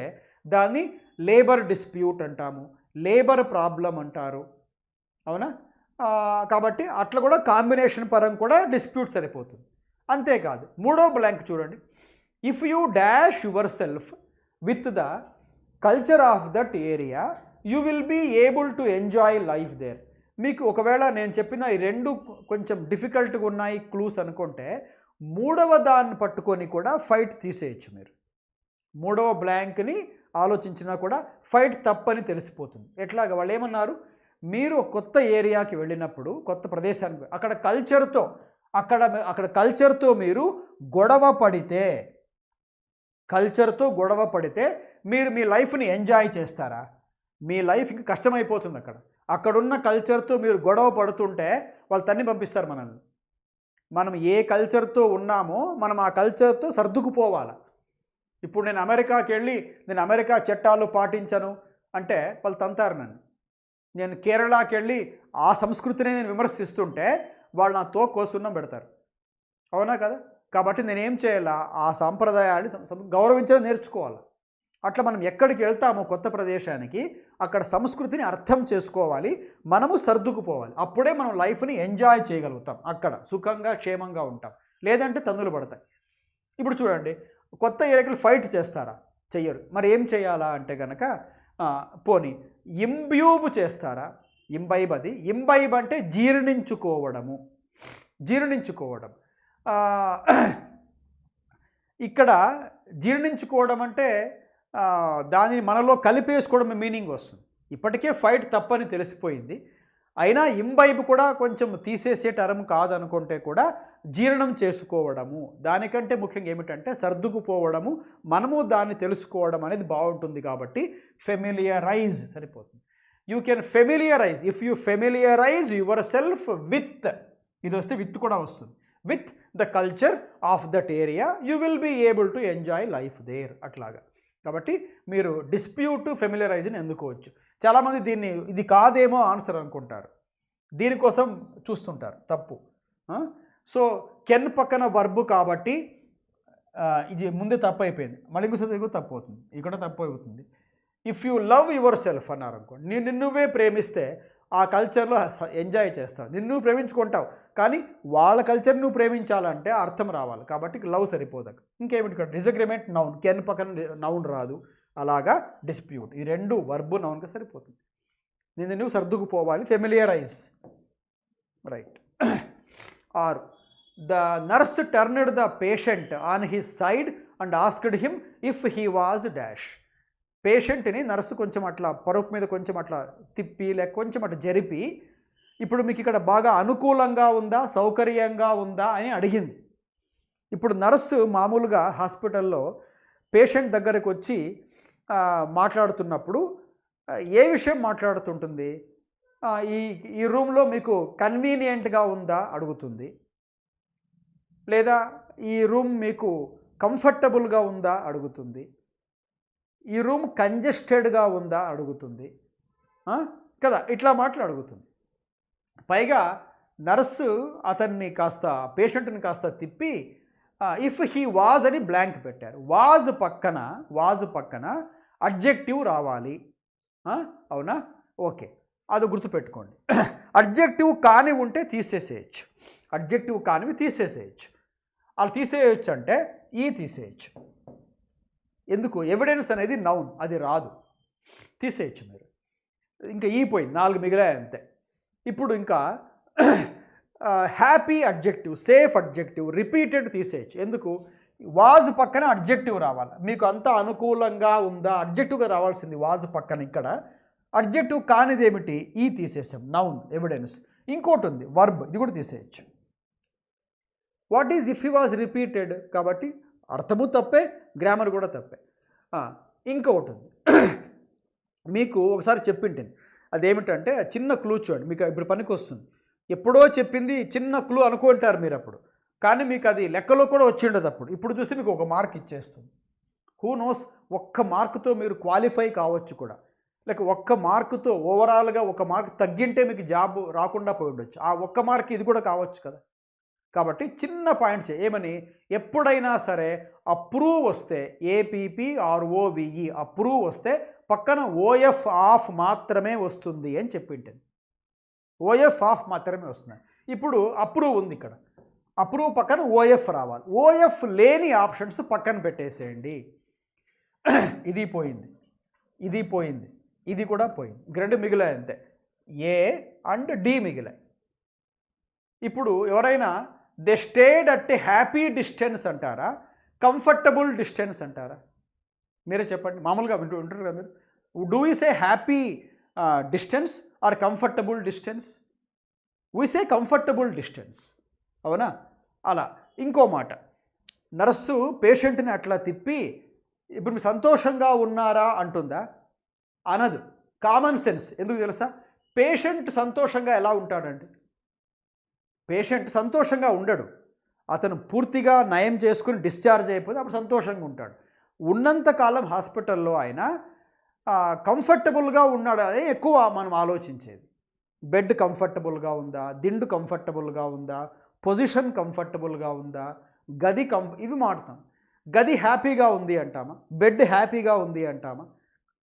దాన్ని లేబర్ డిస్ప్యూట్ అంటాము, లేబర్ ప్రాబ్లం అంటారు, అవునా? కాబట్టి అట్లా కూడా కాంబినేషన్ పరం కూడా డిస్ప్యూట్ సరిపోతుంది. అంతేకాదు, మూడో బ్లాంక్ చూడండి. If you dash yourself with the culture of that area you will be able to enjoy life there. మీకు ఒకవేళ నేను చెప్పిన ఈ రెండు కొంచెం డిఫికల్ట్గా ఉన్నాయి క్లూస్ అనుకుంటే, మూడవ దాన్ని పట్టుకొని కూడా ఫైట్ తీసేయచ్చు మీరు. మూడవ బ్లాంక్ని ఆలోచించినా కూడా ఫైట్ తప్పని తెలిసిపోతుంది. ఎట్లాగా? వాళ్ళు ఏమన్నారు? మీరు కొత్త ఏరియాకి వెళ్ళినప్పుడు, కొత్త ప్రదేశానికి, అక్కడ కల్చర్తో మీరు గొడవ పడితే మీరు మీ లైఫ్ని ఎంజాయ్ చేస్తారా? మీ లైఫ్ ఇంకా కష్టమైపోతుంది. అక్కడున్న కల్చర్తో మీరు గొడవ పడుతుంటే వాళ్ళు తన్ని పంపిస్తారు మనల్ని. మనం ఏ కల్చర్తో ఉన్నామో మనం ఆ కల్చర్తో సర్దుకుపోవాలి. ఇప్పుడు నేను అమెరికాకి వెళ్ళి నేను అమెరికా చట్టాలు పాటించను అంటే వాళ్ళు తంతారు నన్ను. నేను కేరళకి వెళ్ళి ఆ సంస్కృతిని నేను విమర్శిస్తుంటే వాళ్ళు నా కోసున్నం పెడతారు. అవునా కదా? కాబట్టి నేనేం చేయాలా? ఆ సాంప్రదాయాన్ని గౌరవించడం నేర్చుకోవాలి. అట్లా మనం ఎక్కడికి వెళ్తామో కొత్త ప్రదేశానికి అక్కడ సంస్కృతిని అర్థం చేసుకోవాలి, మనము సర్దుకుపోవాలి. అప్పుడే మనం లైఫ్ని ఎంజాయ్ చేయగలుగుతాం, అక్కడ సుఖంగా క్షేమంగా ఉంటాం. లేదంటే తన్నులు పడతాయి. ఇప్పుడు చూడండి, కొత్త ఏరియాకి ఫైట్ చేస్తారా? చెయ్యరు. మరి ఏం చేయాలా అంటే కనుక పోనీ ఇంబ్యూబ్ చేస్తారా? ఇంబైబ్, అది ఇంబైబ్ అంటే జీర్ణించుకోవడము. ఇక్కడ జీర్ణించుకోవడం అంటే దానిని మనలో కలిపేసుకోవడం మీనింగ్ వస్తుంది. ఇప్పటికే ఫైట్ తప్పని తెలిసిపోయింది, అయినా ఇంబైబ్ కూడా కొంచెం తీసేసే టర్మ్ కాదనుకుంటే కూడా జీర్ణం చేసుకోవడము, దానికంటే ముఖ్యంగా ఏమిటంటే సర్దుకుపోవడము, మనము దాన్ని తెలుసుకోవడం అనేది బాగుంటుంది. కాబట్టి ఫెమిలియరైజ్ సరిపోతుంది. You can familiarise, if you familiarise yourself with, ఇది వస్తే విత్ కూడా వస్తుంది, with the culture of that area you will be able to enjoy life there. అట్లాగా. కాబట్టి మీరు డిస్ప్యూట్ ఫెమిలియరైజ్ని ఎన్నుకోవచ్చు. చాలామంది దీన్ని ఇది కాదేమో ఆన్సర్ అనుకుంటారు, దీనికోసం చూస్తుంటారు. తప్పు. సో కెన్ పక్కన వర్బ్ కాబట్టి ఇది ముందే తప్పు అయిపోయింది, మళ్ళీ ఇంకోసారి కూడా తప్పు అవుతుంది, ఇక్కడ తప్పు అవుతుంది. If you love your self అన్నారు అనుకోండి, నువ్వే ప్రేమిస్తే ఆ కల్చర్లో ఎంజాయ్ చేస్తావు, నిన్ను ప్రేమించుకుంటావు. కానీ వాళ్ళ కల్చర్ నువ్వు ప్రేమించాలంటే అర్థం రావాలి. కాబట్టి లవ్ సరిపోదు. ఇంకేమిటి డిసగ్రిమెంట్ నౌన్, కెన్ పక్కన నౌన్ రాదు. అలాగా డిస్ప్యూట్, ఈ రెండు వర్బ్ నౌన్గా సరిపోతుంది. నువ్వు సర్దుకుపోవాలి, familiarise. Right. Or the nurse turned the patient on his side and asked him if he was dash. పేషెంట్ని నర్సు కొంచెం అట్లా పరుపు మీద కొంచెం అట్లా తిప్పి లేక కొంచెం అట్లా జరిపి, ఇప్పుడు మీకు ఇక్కడ బాగా అనుకూలంగా ఉందా, సౌకర్యంగా ఉందా అని అడిగింది. ఇప్పుడు నర్సు మామూలుగా హాస్పిటల్లో పేషెంట్ దగ్గరకు వచ్చి మాట్లాడుతున్నప్పుడు ఏ విషయం మాట్లాడుతుంటుంది? ఈ రూమ్లో మీకు కన్వీనియంట్గా ఉందా అడుగుతుంది, లేదా ఈ రూమ్ మీకు కంఫర్టబుల్గా ఉందా అడుగుతుంది, ఈ రూమ్ కంజెస్టెడ్గా ఉందా అడుగుతుంది కదా, ఇట్లా అడుగుతుంది. పైగా నర్సు అతన్ని కాస్త పేషెంట్ని కాస్త తిప్పి ఇఫ్ హీ వాజ్ అని బ్లాంక్ పెట్టారు. వాజ్ పక్కన అడ్జెక్టివ్ రావాలి. అవునా? ఓకే, అది గుర్తుపెట్టుకోండి. అడ్జెక్టివ్ కాని ఉంటే తీసేసేయచ్చు, అడ్జెక్టివ్ కానివి తీసేసేయచ్చు. అలా తీసేయచ్చు అంటే తీసేయచ్చు. ఎందుకు? ఎవిడెన్స్ అనేది నౌన్, అది రాదు, తీసేయచ్చు మీరు. ఇంకా పోయింది, 4 మిగిలాయి అంతే. ఇప్పుడు ఇంకా happy adjective, safe adjective, repeated తీసేయచ్చు. ఎందుకు? వాజ్ పక్కన అడ్జెక్టివ్ రావాలి. మీకు అంతా అనుకూలంగా ఉందా, అడ్జెక్టివ్గా రావాల్సింది వాజ్ పక్కన. ఇక్కడ అడ్జెక్టివ్ కానిది ఏమిటి? తీసేసాం, నౌన్, ఎవిడెన్స్. ఇంకోటి ఉంది వర్బ్, ఇది కూడా తీసేయచ్చు. What is if he was repeated? కాబట్టి అర్థము తప్పే, గ్రామర్ కూడా తప్పే. ఇంకొకటి ఉంది, మీకు ఒకసారి చెప్పింటాను, అదేమిటంటే చిన్న క్లూ చూడండి, మీకు ఇప్పుడు పనికి వస్తుంది. ఎప్పుడో చెప్పింది చిన్న క్లూ అనుకుంటారు మీరు అప్పుడు, కానీ మీకు అది లెక్కలో కూడా వచ్చి ఉండదు అప్పుడు. ఇప్పుడు చూస్తే మీకు 1 మార్క్ ఇచ్చేస్తుంది. హూ నోస్, 1 మార్కుతో మీరు క్వాలిఫై కావచ్చు కూడా, లేక 1 మార్కుతో ఓవరాల్గా 1 మార్క్ తగ్గింటే మీకు జాబ్ రాకుండా పోయి ఉండొచ్చు. ఆ 1 మార్క్ ఇది కూడా కావచ్చు కదా. కాబట్టి చిన్న పాయింట్ ఏమని, ఎప్పుడైనా సరే అప్రూవ్ వస్తే, APPROVE అప్రూవ్ వస్తే పక్కన OF ఆఫ్ మాత్రమే వస్తుంది అని చెప్పింటాను. OF ఆఫ్ మాత్రమే వస్తుంది. ఇప్పుడు అప్రూవ్ ఉంది, ఇక్కడ అప్రూవ్ పక్కన OF రావాలి. OF లేని ఆప్షన్స్ పక్కన పెట్టేసేయండి. ఇది పోయింది, ఇది కూడా పోయింది. 2 మిగిలాయి అంతే, A అండ్ D మిగిలాయి. ఇప్పుడు ఎవరైనా they stayed at a happy distance అంటారా, కంఫర్టబుల్ డిస్టెన్స్ అంటారా? మీరే చెప్పండి. మామూలుగా ఉంటారు కదా మీరు, do you say happy distance or comfortable distance? We say comfortable distance, అవునా? అలా ఇంకో మాట, నర్సు పేషెంట్ని అట్లా తిప్పి ఇప్పుడు మీరు సంతోషంగా ఉన్నారా అంటుందా? అనదు. Common sense. ఎందుకు తెలుసా? పేషెంట్ సంతోషంగా ఎలా ఉంటాడండి? పేషెంట్ సంతోషంగా ఉండడు. అతను పూర్తిగా నయం చేసుకుని డిశ్చార్జ్ అయిపోతే అప్పుడు సంతోషంగా ఉంటాడు. ఉన్నంతకాలం హాస్పిటల్లో ఆయన కంఫర్టబుల్గా ఉన్నాడు అని ఎక్కువ మనం ఆలోచించేది. బెడ్ కంఫర్టబుల్గా ఉందా, దిండు కంఫర్టబుల్గా ఉందా, పొజిషన్ కంఫర్టబుల్గా ఉందా, గది ఇవి మాట్లాడతాం. గది హ్యాపీగా ఉంది అంటామా, బెడ్ హ్యాపీగా ఉంది అంటామా?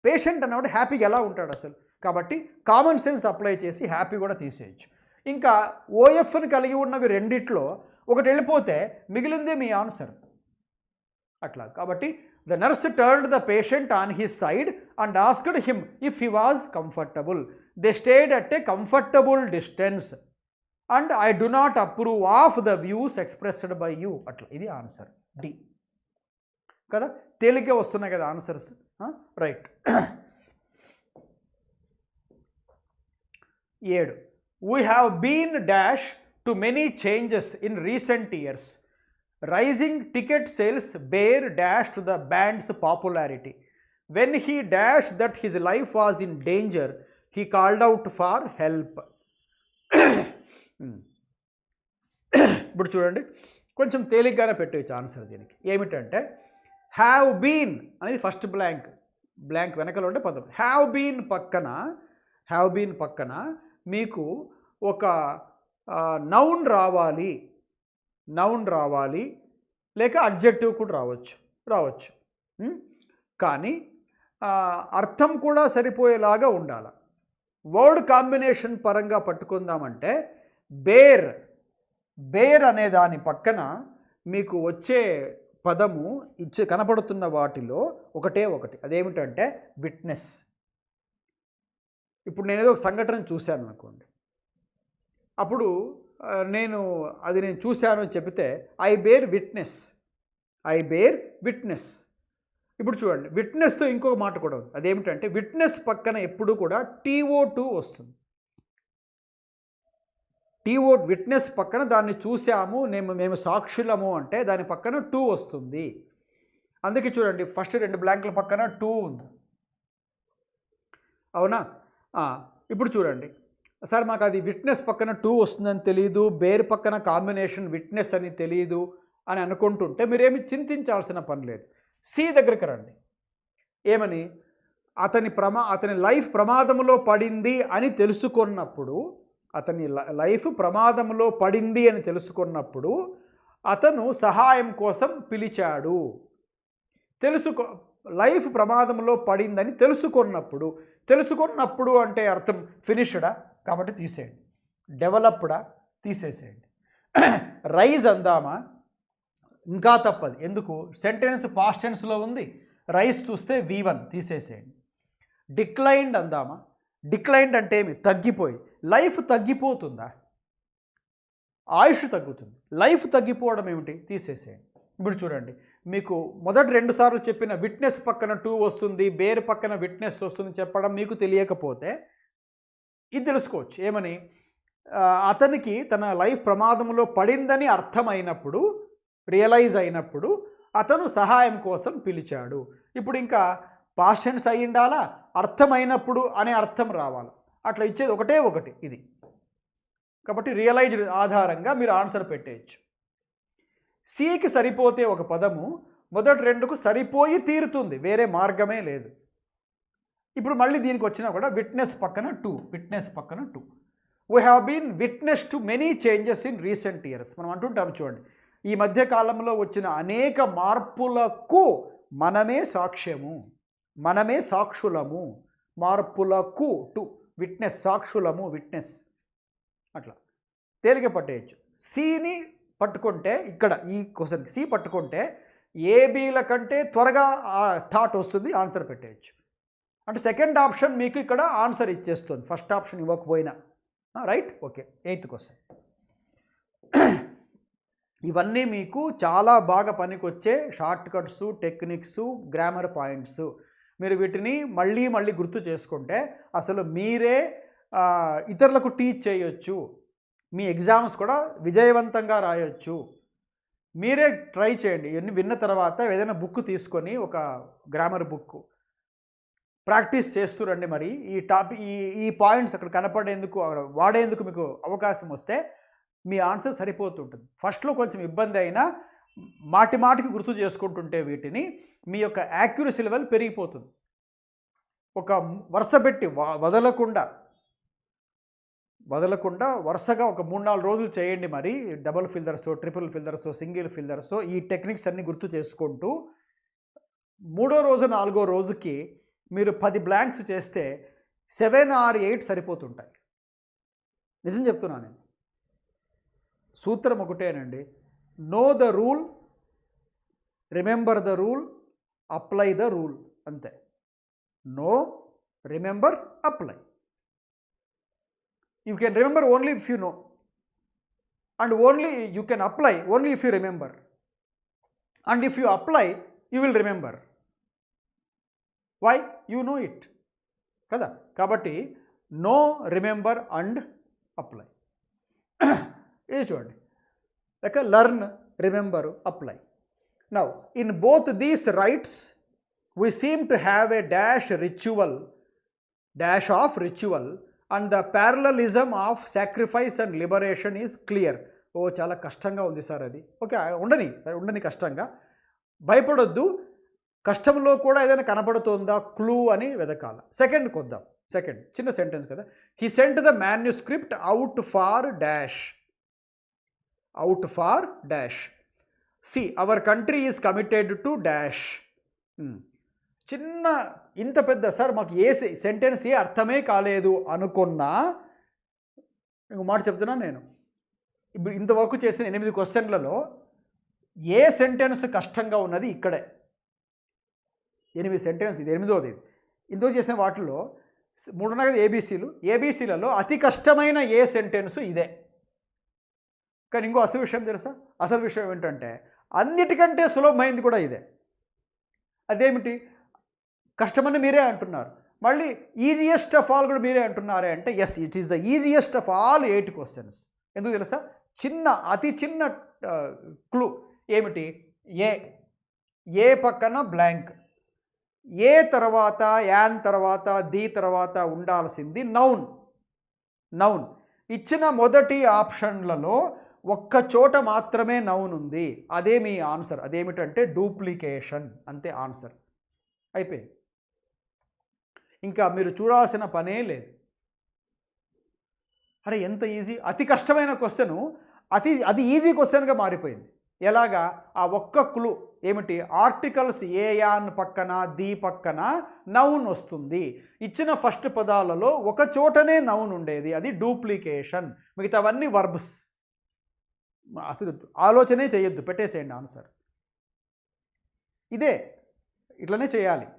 పేషెంట్ అన్నవాడు హ్యాపీగా ఎలా ఉంటాడు అసలు? కాబట్టి కామన్ సెన్స్ అప్లై చేసి హ్యాపీ కూడా తీసేయచ్చు. ఇంకా ఓఎఫ్ని కలిగి ఉన్నవి రెండిట్లో ఒకటి వెళ్ళిపోతే మిగిలిందే మీ ఆన్సర్. అట్లా కాబట్టి the nurse turned the patient on his side and asked him if he was comfortable. They stayed at a comfortable distance and I do not approve of the views expressed by you. అట్లా ఇది answer D కదా. తేలిగ్గా వస్తున్నాయి కదా answers. Right. 7. We have been dash to many changes in recent years. Rising ticket sales bear dash to the band's popularity. When he dashed that his life was in danger, he called out for help. ఇప్పుడు చూడండి, కొంచెం తేలిగ్గానే పెట్టవచ్చు answer దీనికి. ఏమిటంటే have been అనేది first blank వెనకలో ఉంటే పదం. Have been పక్కన మీకు ఒక నౌన్ రావాలి లేక అడ్జెక్టివ్ కూడా రావచ్చు. కానీ అర్థం కూడా సరిపోయేలాగా ఉండాలి. వర్డ్ కాంబినేషన్ పరంగా పట్టుకుందామంటే బేర్ అనే దాని పక్కన మీకు వచ్చే పదము కనపడుతున్న వాటిలో ఒకటి. అదేమిటంటే విట్నెస్. ఇప్పుడు నేను ఏదో ఒక సంఘటన చూశాను అనుకోండి, అప్పుడు నేను చూశాను అని చెప్తే ఐ బేర్ విట్నెస్. ఇప్పుడు చూడండి, విట్నెస్తో ఇంకొక మాట కూడా ఉంది. అదేమిటంటే విట్నెస్ పక్కన ఎప్పుడు కూడా TO2 వస్తుంది. విట్నెస్ పక్కన దాన్ని చూసాము, మేము సాక్షులము అంటే దాని పక్కన 2 వస్తుంది. అందుకే చూడండి, ఫస్ట్ 2 బ్లాంకుల పక్కన 2 ఉంది. అవునా? ఇప్పుడు చూడండి సార్, మాకు అది విట్నెస్ పక్కన 2 వస్తుందని తెలియదు, బేర్ పక్కన కాంబినేషన్ విట్నెస్ అని తెలియదు అని అనుకుంటుంటే మీరేమి చింతించాల్సిన పని లేదు. సి దగ్గరికి రండి. ఏమని? అతని లైఫ్ ప్రమాదంలో పడింది అని తెలుసుకున్నప్పుడు, అతను సహాయం కోసం పిలిచాడు. లైఫ్ ప్రమాదంలో పడిందని తెలుసుకున్నప్పుడు అంటే అర్థం ఫినిష్డా, కాబట్టి తీసేయండి. డెవలప్డా, తీసేసేయండి. రైజ్ అందామా? ఇంకా తప్పదు. ఎందుకు? సెంటెన్స్ పాస్ట్ టెన్స్లో ఉంది. రైజ్ చూస్తే V1 తీసేసేయండి. డిక్లైన్డ్ అందామా? డిక్లైన్డ్ అంటే ఏమి? తగ్గిపోయి. లైఫ్ తగ్గిపోతుందా? ఆయుష్ తగ్గుతుంది. లైఫ్ తగ్గిపోవడం ఏమిటి? తీసేసేయండి. ఇప్పుడు చూడండి, మీకు మొదటి 2 సార్లు చెప్పిన విట్నెస్ పక్కన 2 వస్తుంది, బేర్ పక్కన విట్నెస్ వస్తుంది చెప్పడం మీకు తెలియకపోతే ఇది తెలుసుకోవచ్చు. ఏమని? అతనికి తన లైఫ్ ప్రమాదంలో పడిందని అర్థమైనప్పుడు, రియలైజ్ అయినప్పుడు అతను సహాయం కోసం పిలిచాడు. ఇప్పుడు ఇంకా పాస్ట్ టెన్స్ అయి ఉండాలా, అర్థమైనప్పుడు అనే అర్థం రావాలి. అట్లా ఇచ్చేది ఒకటి ఇది. కాబట్టి రియలైజ్డ్ ఆధారంగా మీరు ఆన్సర్ పెట్టేయచ్చు. సికి సరిపోతే ఒక పదము మొదటి 2కు సరిపోయి తీరుతుంది, వేరే మార్గమే లేదు. ఇప్పుడు మళ్ళీ దీనికి వచ్చినా కూడా విట్నెస్ పక్కన 2. We have been witness to many changes in recent years. మనం అంటుంటాం చూడండి, ఈ మధ్య కాలంలో వచ్చిన అనేక మార్పులకు మనమే సాక్షులము. మార్పులకు విట్నెస్, సాక్షులము, విట్నెస్. అట్లా తేలిక పట్టేయచ్చు. సిని పట్టుకుంటే, ఇక్కడ ఈ క్వశ్చన్కి సి పట్టుకుంటే ఏబీల కంటే త్వరగా థాట్ వస్తుంది, ఆన్సర్ పెట్టేయచ్చు. అంటే సెకండ్ ఆప్షన్ మీకు ఇక్కడ ఆన్సర్ ఇచ్చేస్తుంది, ఫస్ట్ ఆప్షన్ ఇవ్వకపోయినా. రైట్? ఓకే. 8th question. ఇవన్నీ మీకు చాలా బాగా పనికొచ్చే short cuts, techniques, grammar points. మీరు వీటిని మళ్ళీ గుర్తు చేసుకుంటే అసలు మీరే ఇతరులకు టీచ్ చేయొచ్చు. మీ ఎగ్జామ్స్ కూడా విజయవంతంగా రాయొచ్చు. మీరే ట్రై చేయండి. ఇవన్నీ విన్న తర్వాత ఏదైనా బుక్ తీసుకొని, ఒక గ్రామర్ బుక్ ప్రాక్టీస్ చేస్తూ రండి. మరి ఈ పాయింట్స్ అక్కడ కనపడేందుకు, వాడేందుకు మీకు అవకాశం వస్తే మీ ఆన్సర్ సరిపోతుంటుంది. ఫస్ట్లో కొంచెం ఇబ్బంది అయినా మాటి మాటికి గుర్తు చేసుకుంటుంటే వీటిని మీ యొక్క యాక్యురసీ లెవెల్ పెరిగిపోతుంది. ఒక వరుస పెట్టి వదలకుండా వరుసగా ఒక 3-4 రోజులు చేయండి. మరి డబుల్ ఫిల్దర్స్, ట్రిపుల్ ఫిల్దర్స్, సింగిల్ ఫిల్దర్స్ ఈ టెక్నిక్స్ అన్నీ గుర్తు చేసుకుంటూ 3వ రోజు 4వ రోజుకి మీరు 10 బ్లాంక్స్ చేస్తే 7 or 8 సరిపోతుంటాయి. నిజం చెప్తున్నాను నేను. సూత్రం ఒకటేనండి, know the rule, remember the rule, apply the rule, అంతే. Know, remember, apply. You can remember only if you know, and only you can apply only if you remember, and if you apply you will remember. Why? You know it kada. Kabatti know, remember and apply. ఇది చూడండి, like learn, remember, apply. Now in both these rites we seem to have a dash of ritual, and the parallelism of sacrifice and liberation is clear. ఓ చాలా కష్టంగా ఉంది sir అది. Okay, ఉండని కష్టంగా భయపడొద్దు. కష్టంలో కూడా ఏదైనా కనపడుతుందా క్లూ అని వెతకాల. సెకండ్కి వద్దాం. సెకండ్ చిన్న సెంటెన్స్ కదా. He sent the manuscript out for dash. C our country is committed to dash. చిన్న ఇంత పెద్ద సార్ మాకు ఏ సెంటెన్స్ అర్థమే కాలేదు అనుకున్నా, ఇంకో మాట చెప్తున్నాను నేను. ఇప్పుడు ఇంతవరకు చేసిన 8 క్వశ్చన్లలో ఏ సెంటెన్స్ కష్టంగా ఉన్నది ఇక్కడే. 8 సెంటెన్స్, ఇది 8వది. ఇది ఇంతవరకు చేసిన వాటిలో 3 ఉన్నాయి కదా ఏబీసీలలో అతి కష్టమైన ఏ సెంటెన్స్ ఇదే. కానీ ఇంకో అసలు విషయం తెలుసా? అసలు విషయం ఏంటంటే అన్నిటికంటే సులభమైంది కూడా ఇదే. అదేమిటి? కష్టమని మీరే అంటున్నారు, మళ్ళీ ఈజియెస్ట్ ఆఫ్ ఆల్ కూడా మీరే అంటున్నారే అంటే yes, it is the easiest of all 8 questions. ఎందుకు తెలుసా? అతి చిన్న క్లూ ఏమిటి? ఏ పక్కన బ్లాంక్, ఏ తర్వాత యాన్ తర్వాత ది తర్వాత ఉండాల్సింది నౌన్. ఇచ్చిన మొదటి ఆప్షన్లలో ఒక్క చోట మాత్రమే నౌన్ ఉంది. అదే మీ ఆన్సర్. అదేమిటంటే డూప్లికేషన్. అంతే ఆన్సర్, అయిపోయింది. ఇంకా మీరు చూడాల్సిన పనే లేదు. అరే ఎంత ఈజీ! అతి కష్టమైన క్వశ్చను అది ఈజీ క్వశ్చన్గా మారిపోయింది. ఎలాగా? ఆ ఒక్క క్లూ ఏమిటి? ఆర్టికల్స్ ఏ యాన్ పక్కన ది పక్కన నౌన్ వస్తుంది. ఇచ్చిన ఫస్ట్ పదాలలో ఒక చోటనే నౌన్ ఉండేది, అది డూప్లికేషన్. మిగతావన్నీ వర్బ్స్. అసలు ఆలోచనే చేయొద్దు, పెట్టేసేయండి ఆన్సర్. ఇదే, ఇట్లనే చేయాలి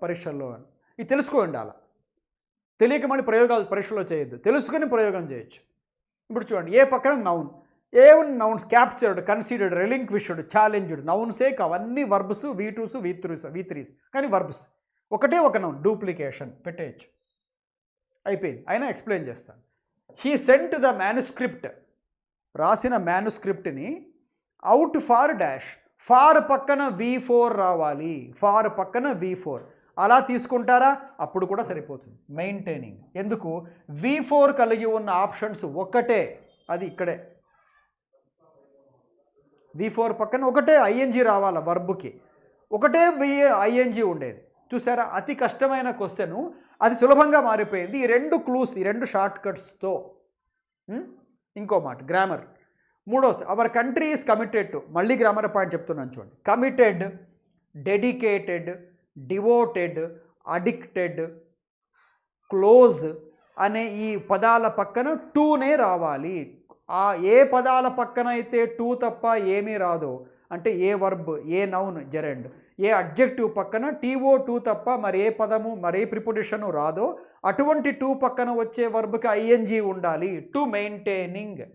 పరీక్షల్లో. ఇది తెలుసుకోండి. అలా తెలియక మళ్ళీ ప్రయోగాలు పరీక్షలో చేయొద్దు, తెలుసుకొని ప్రయోగం చేయొచ్చు. ఇప్పుడు చూడండి, ఏ పక్కన noun, nouns captured, considered, relinquished, challenged, నౌన్సే అవన్నీ వర్బ్స్, V2s, V3s, కానీ వర్బ్స్. ఒకటే ఒక నౌన్, డూప్లికేషన్, పెట్టేయచ్చు. అయిపోయింది. అయినా ఎక్స్ప్లెయిన్ చేస్తాను. హీ సెంట్ ద మ్యానుస్క్రిప్ట్, రాసిన మ్యానుస్క్రిప్ట్ని అవుట్ ఫార్ డాష్. ఫార్ పక్కన V4 రావాలి, ఫార్ పక్కన V4 అలా తీసుకుంటారా? అప్పుడు కూడా సరిపోతుంది. మెయింటైనింగ్. ఎందుకు? V4 కలిగి ఉన్న ఆప్షన్స్ ఒక్కటే, అది ఇక్కడే. V4 పక్కన ఒకటే ఐఎన్జీ రావాలా వర్బ్కి, ఒకటే ఐఎన్జీ ఉండేది. చూసారా? అతి కష్టమైన క్వశ్చను అది సులభంగా మారిపోయింది ఈ 2 క్లూస్, ఈ 2 షార్ట్ కట్స్తో. ఇంకో మాట, గ్రామర్. మూడోది, hour country is committed to. మళ్ళీ గ్రామర్ పాయింట్ చెప్తున్నాను చూడండి. Committed, dedicated, devoted, addicted, close అనే ఈ పదాల పక్కన టూనే రావాలి. ఆ ఏ పదాల పక్కన అయితే 2 తప్ప ఏమీ రాదో, అంటే ఏ వర్బ్, ఏ నౌన్, జెరెండ్, ఏ అడ్జెక్టివ్ పక్కన TO2 తప్ప మరే పదము, మరే ప్రిపోజిషను రాదో అటువంటి 2 పక్కన వచ్చే వర్బ్కి ఐఎన్జీ ఉండాలి. To maintaining,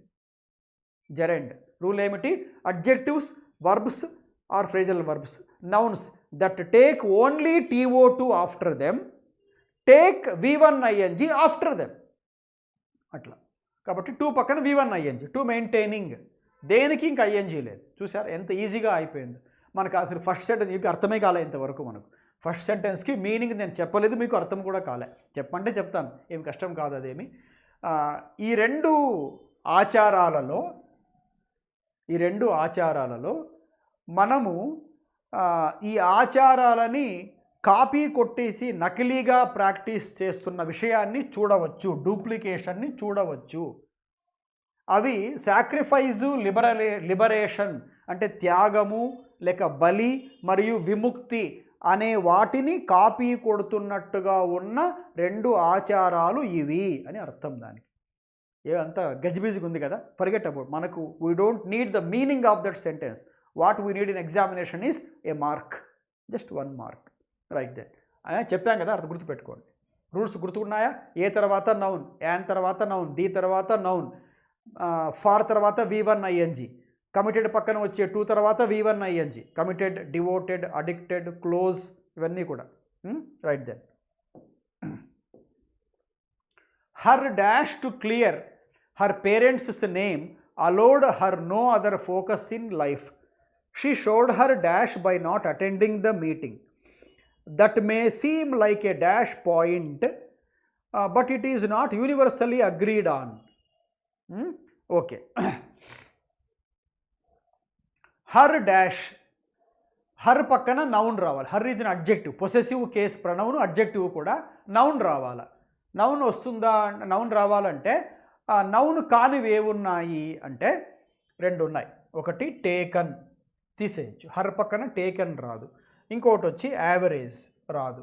gerund. రూల్ ఏమిటి? Adjectives, verbs or phrasal verbs, nouns that take only TO2 after them, take V1 ING after them. అట్లా. కాబట్టి 2 పక్కన V1 ING, టు మెయింటైనింగ్. దేనికి ఇంకా ఐఎన్జీ లేదు. చూసారు ఎంత ఈజీగా అయిపోయింది. మనకు అసలు ఫస్ట్ సెంటెన్స్ మీకు అర్థమే కాలే ఇంతవరకు. మనకు ఫస్ట్ సెంటెన్స్కి మీనింగ్ నేను చెప్పలేదు, మీకు అర్థం కూడా కాలే. చెప్పంటే చెప్తాను, ఏమి కష్టం కాదు అదేమి. ఈ రెండు ఆచారాలలో మనము ఈ ఆచారాలని కాపీ కొట్టేసి నకిలీగా ప్రాక్టీస్ చేస్తున్న విషయాన్ని చూడవచ్చు, డూప్లికేషన్ని చూడవచ్చు. అవి సాక్రిఫైజు, లిబరేషన్ అంటే త్యాగము లేక బలి మరియు విముక్తి అనే వాటిని కాపీ కొడుతున్నట్టుగా ఉన్న 2 ఆచారాలు ఇవి అని అర్థం దానికి. అంత గజిబిజిగా ఉంది కదా, ఫర్గెట్ అబౌట్. మనకు we don't need the meaning of that sentence. What we need in examination is a mark, just 1 mark, right that అని చెప్పాం కదా, అర్థం గుర్తుపెట్టుకోండి. రూల్స్ గుర్తుకున్నాయా? ఏ తర్వాత నౌన్, యాన్ తర్వాత నౌన్, ది తర్వాత నౌన్, ఫార్ తర్వాత V1 ING, కమిటెడ్ పక్కన వచ్చే 2 తర్వాత V1 ING, committed, devoted, addicted, close, ఇవన్నీ కూడా right then. Her dash to clear her parents name allowed her no other focus in life. She showed her dash by not attending the meeting. That may seem like a dash point, but it is not universally agreed on. Okay. Her dash, her పక్కన noun రావాలి. Her is an adjective, possessive case pronoun, adjective కూడా noun రావాలి. Noun వస్తుందా? Noun రావాలంటే noun కానివి ఏమున్నాయి అంటే 2 ఉన్నాయి. ఒకటి టేకన్, తీసేయచ్చు, హర్ పక్కన టేకన్ రాదు. ఇంకోటి వచ్చి యావరేజ్ రాదు,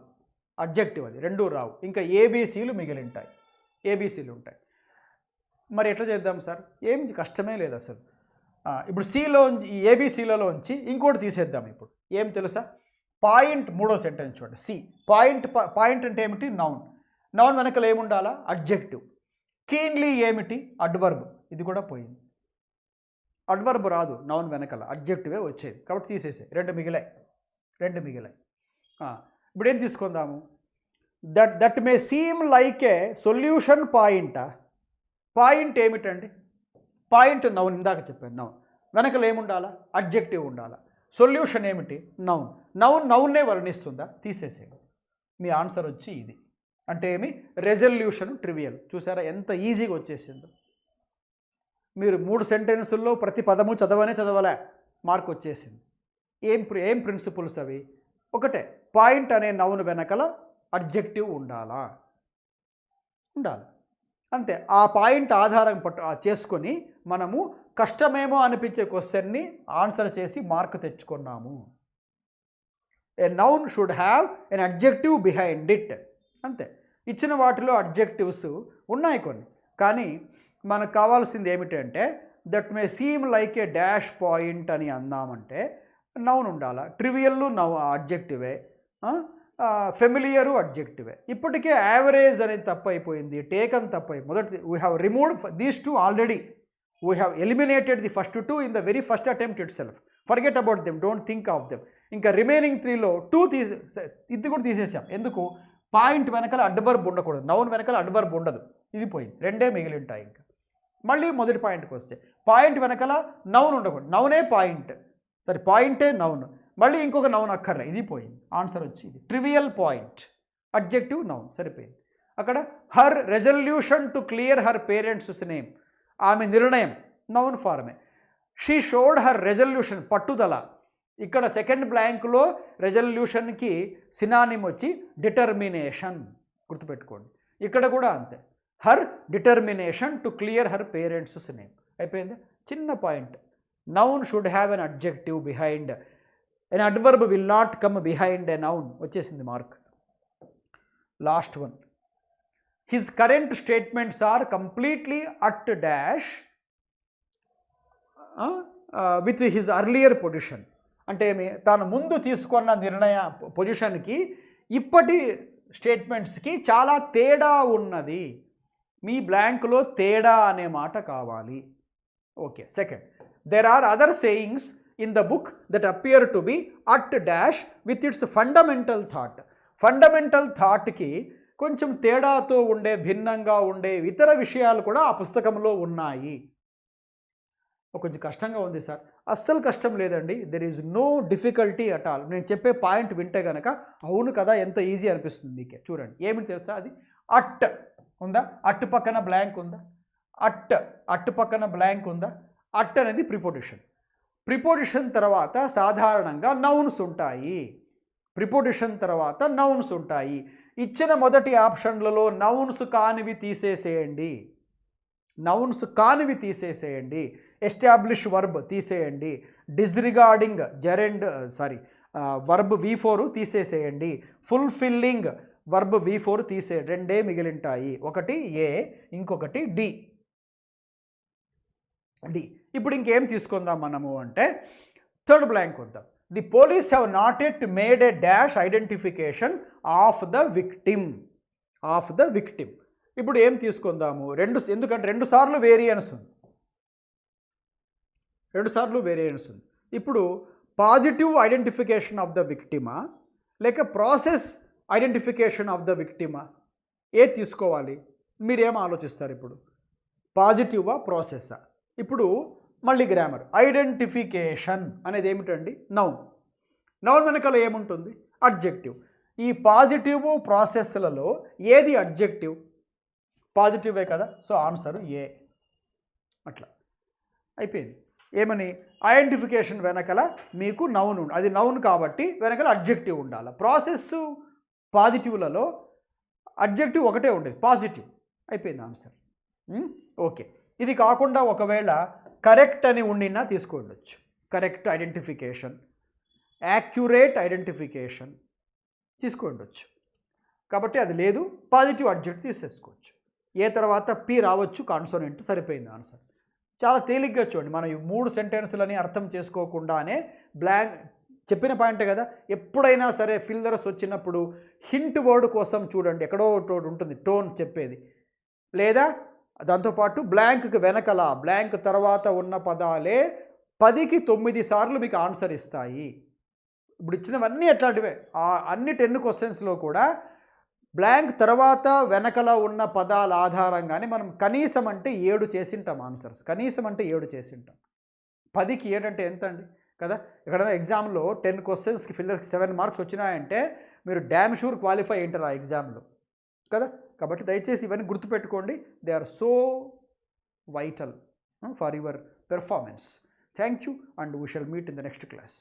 అడ్జెక్టివ్, అది 2 రావు. ఇంకా ఏబీసీలు మిగిలి ఉంటాయి, ఏబీసీలు ఉంటాయి. మరి ఎట్లా చేద్దాం సార్? ఏం కష్టమే లేదు అసలు. ఇప్పుడు సిలోంచి, ఏబీసీలలోంచి ఇంకోటి తీసేద్దాం. ఇప్పుడు ఏం తెలుసా? పాయింట్, 3వ సెంటెన్స్ చూడండి. సి పాయింట్, పాయింట్ అంటే ఏమిటి? నౌన్. నౌన్ వెనకలు ఏముండాలా? అడ్జెక్టివ్. కీన్లీ ఏమిటి? అడ్వర్బ్. ఇది కూడా పోయింది, అడ్వర్బ్ రాదు నౌన్ వెనకాల, అడ్జెక్టివే వచ్చేది. కాబట్టి తీసేసే, 2 మిగిలాయి. ఇప్పుడు ఏం తీసుకుందాము? That may seem like a solution పాయింటా? పాయింట్ ఏమిటండి? పాయింట్ నౌన్, ఇందాక చెప్పాను నౌన్. వెనకలు ఏముండాలా? అడ్జెక్టివ్ ఉండాలా. సొల్యూషన్ ఏమిటి? నౌన్. నౌన్నే వర్ణిస్తుందా? తీసేసే. మీ ఆన్సర్ వచ్చి ఇది. అంటే ఏమి? Resolution trivial. చూసారా ఎంత ఈజీగా వచ్చేసిందో? మీరు 3 సెంటెన్సుల్లో ప్రతి పదము చదవలే, మార్క్ వచ్చేసింది. ఏం ప్రిన్సిపుల్స్ అవి? ఒకటే, పాయింట్ అనే నౌన్ వెనకల అడ్జెక్టివ్ ఉండాలి. అంతే. ఆ పాయింట్ ఆధారం చేసుకొని మనము కష్టమేమో అనిపించే క్వశ్చన్ని ఆన్సర్ చేసి మార్క్ తెచ్చుకున్నాము. A noun should have an adjective behind it. అంతే. ఇచ్చిన వాటిలో అడ్జెక్టివ్స్ ఉన్నాయి కొన్ని, కానీ మనకు కావాల్సింది ఏమిటంటే that may seem like A dash point అని అందామంటే నౌన్ ఉండాలా. ట్రివియల్ అడ్జెక్టివే, ఫెమిలియరు అడ్జెక్టివే. ఇప్పటికే యావరేజ్ అనేది తప్పైపోయింది, టేకన్ తప్పై. మొదటి we have removed these 2 already. We have eliminated the first 2 in the very first attempt it self. Forget about them, don't think of them. ఇంకా remaining 3లో 2 ఇది కూడా తీసేసాం. ఎందుకు? పాయింట్ వెనకాల అడ్వర్బ్ ఉండకూడదు, నౌన్ వెనకాల అడ్వర్బ్ ఉండదు. ఇది పోయింది, 2 మిగిలి ఉంటాయి. ఇంకా మళ్ళీ మొదటి పాయింట్కి వస్తే పాయింట్ వెనకాల నౌన్ ఉండకూడదు, నౌనే పాయింట్, సరే పాయింటే నౌన్, మళ్ళీ ఇంకొక నౌన్ అక్కర్లే. ఇది పోయింది. ఆన్సర్ వచ్చి ఇది ట్రివియల్ పాయింట్, అడ్జెక్టివ్ నౌన్, సరిపోయింది. అక్కడ her resolution to clear her parents name, ఆమె నిర్ణయం, నౌన్ ఫార్మే. షీ షోడ్ హర్ రెజల్యూషన్, పట్టుదల. ఇక్కడ సెకండ్ బ్లాంక్లో రెజల్యూషన్కి సినానిమ్ వచ్చి డిటర్మినేషన్, గుర్తుపెట్టుకోండి. ఇక్కడ కూడా అంతే, her determination to clear her parents name. అయిపోయింది. చిన్న point, noun should have an adjective behind, an adverb will not come behind a noun. వచ్చేసింది mark. Last one, his current statements are completely at dash with his earlier position. అంటే తాను ముందు తీసుకున్న నిర్ణయ పొజిషన్కి ఇప్పటి స్టేట్మెంట్స్కి చాలా తేడా ఉన్నది. మీ బ్లాంక్లో తేడా అనే మాట కావాలి. Okay. Second, there are other sayings in the book that appear to be at dash with its fundamental thought. Fundamental థాట్కి కొంచెం తేడాతో ఉండే, భిన్నంగా ఉండే ఇతర విషయాలు కూడా ఆ పుస్తకంలో ఉన్నాయి. కొంచెం కష్టంగా ఉంది సార్. అస్సలు కష్టం లేదండి. There is no difficulty at all. నేను చెప్పే పాయింట్ వింటే కనుక అవును కదా ఎంత ఈజీ అనిపిస్తుంది మీకే. చూడండి ఏమిటి తెలుసా, అది అట్ ఉందా, అట్టు పక్కన బ్లాంక్ ఉందా, అట్టు పక్కన బ్లాంక్ ఉందా. అట్ అనేది ప్రిపోజిషన్. ప్రిపోజిషన్ తర్వాత సాధారణంగా నౌన్స్ ఉంటాయి. ప్రిపోజిషన్ తర్వాత నౌన్స్ ఉంటాయి. ఇచ్చిన మొదటి ఆప్షన్లలో నౌన్స్ కానివి తీసేసేయండి. నౌన్స్ కానివి తీసేసేయండి. ఎస్టాబ్లిష్ వర్బ్ తీసేయండి. డిస్రిగార్డింగ్ జెరెండ్ వర్బ్ V4 తీసేసేయండి. ఫుల్ఫిల్లింగ్ వర్బ్ V4 రెండే మిగిలింటాయి. ఒకటి ఏ, ఇంకొకటి డి. ఇప్పుడు ఇంకేం తీసుకుందాం మనము అంటే థర్డ్ బ్లాంక్ వద్దాం. The police have not at made A dash identification of the victim. ఇప్పుడు ఏం తీసుకుందాము? ఎందుకంటే రెండు సార్లు వేరియన్స్ ఉంది. ఇప్పుడు పాజిటివ్ ఐడెంటిఫికేషన్ ఆఫ్ ద విక్టిమా లేక ప్రాసెస్ ఐడెంటిఫికేషన్ ఆఫ్ ద విక్టిమా? ఏది తీసుకోవాలి? మీరేం ఆలోచిస్తారు? ఇప్పుడు పాజిటివా ప్రాసెస్సా? ఇప్పుడు మళ్ళీ గ్రామర్. ఐడెంటిఫికేషన్ అనేది ఏమిటండి? నౌన్ వెనకాల ఏముంటుంది? అడ్జెక్టివ్. ఈ పాజిటివ్ ప్రాసెస్లలో ఏది అడ్జెక్టివ్? పాజిటివే కదా. సో ఆన్సర్ ఏ. అట్లా అయిపోయింది. ఏమని? ఐడెంటిఫికేషన్ వెనకల మీకు నౌన్, అది నౌన్ కాబట్టి వెనకల అడ్జెక్టివ్ ఉండాలి. ప్రాసెస్ పాజిటివ్లలో అడ్జెక్టివ్ ఒకటే ఉండేది, పాజిటివ్. అయిపోయింది ఆన్సర్. ఓకే. ఇది కాకుండా ఒకవేళ కరెక్ట్ అని ఉండినా తీసుకోవచ్చు. కరెక్ట్ ఐడెంటిఫికేషన్, యాక్యురేట్ ఐడెంటిఫికేషన్ తీసుకోవచ్చు. కాబట్టి అది లేదు, పాజిటివ్ అడ్జెక్ట్ తీసేసుకోవచ్చు. ఏ తర్వాత పి రావచ్చు, కాన్సోనెంట్. సరిపోయింది ఆన్సర్. చాలా తేలిగ్గా చూడండి. మనం ఈ 3 సెంటెన్సులని అర్థం చేసుకోకుండానే బ్లాంక్ చెప్పిన పాయింటే కదా. ఎప్పుడైనా సరే ఫిల్లర్స్ వచ్చినప్పుడు హింట్ వర్డ్ కోసం చూడండి, ఎక్కడో ఉంటుంది టోన్ చెప్పేది. లేదా దాంతోపాటు బ్లాంక్కి వెనకల బ్లాంక్ తర్వాత ఉన్న పదాలే 10కి 9 సార్లు మీకు ఆన్సర్ ఇస్తాయి. ఇప్పుడు ఇచ్చినవన్నీ ఎట్లాంటివే. అన్ని 10 క్వశ్చన్స్లో కూడా బ్లాంక్ తర్వాత వెనకల ఉన్న పదాల ఆధారంగానే మనం కనీసం అంటే 7 చేసింటాం ఆన్సర్స్. కనీసం అంటే 7 చేసింటాం. 10కి 7 అంటే ఎంత అండి కదా. ఎక్కడైనా ఎగ్జామ్లో 10 క్వశ్చన్స్కి ఫిల్లర్స్కి 7 మార్క్స్ వచ్చినాయంటే మీరు డ్యామ్ షూర్ క్వాలిఫై అయింటారు ఆ ఎగ్జామ్లో కదా. కాబట్టి దయచేసి ఇవన్నీ గుర్తుపెట్టుకోండి. They are so vital for your performance. Thank you and we shall meet in the next class.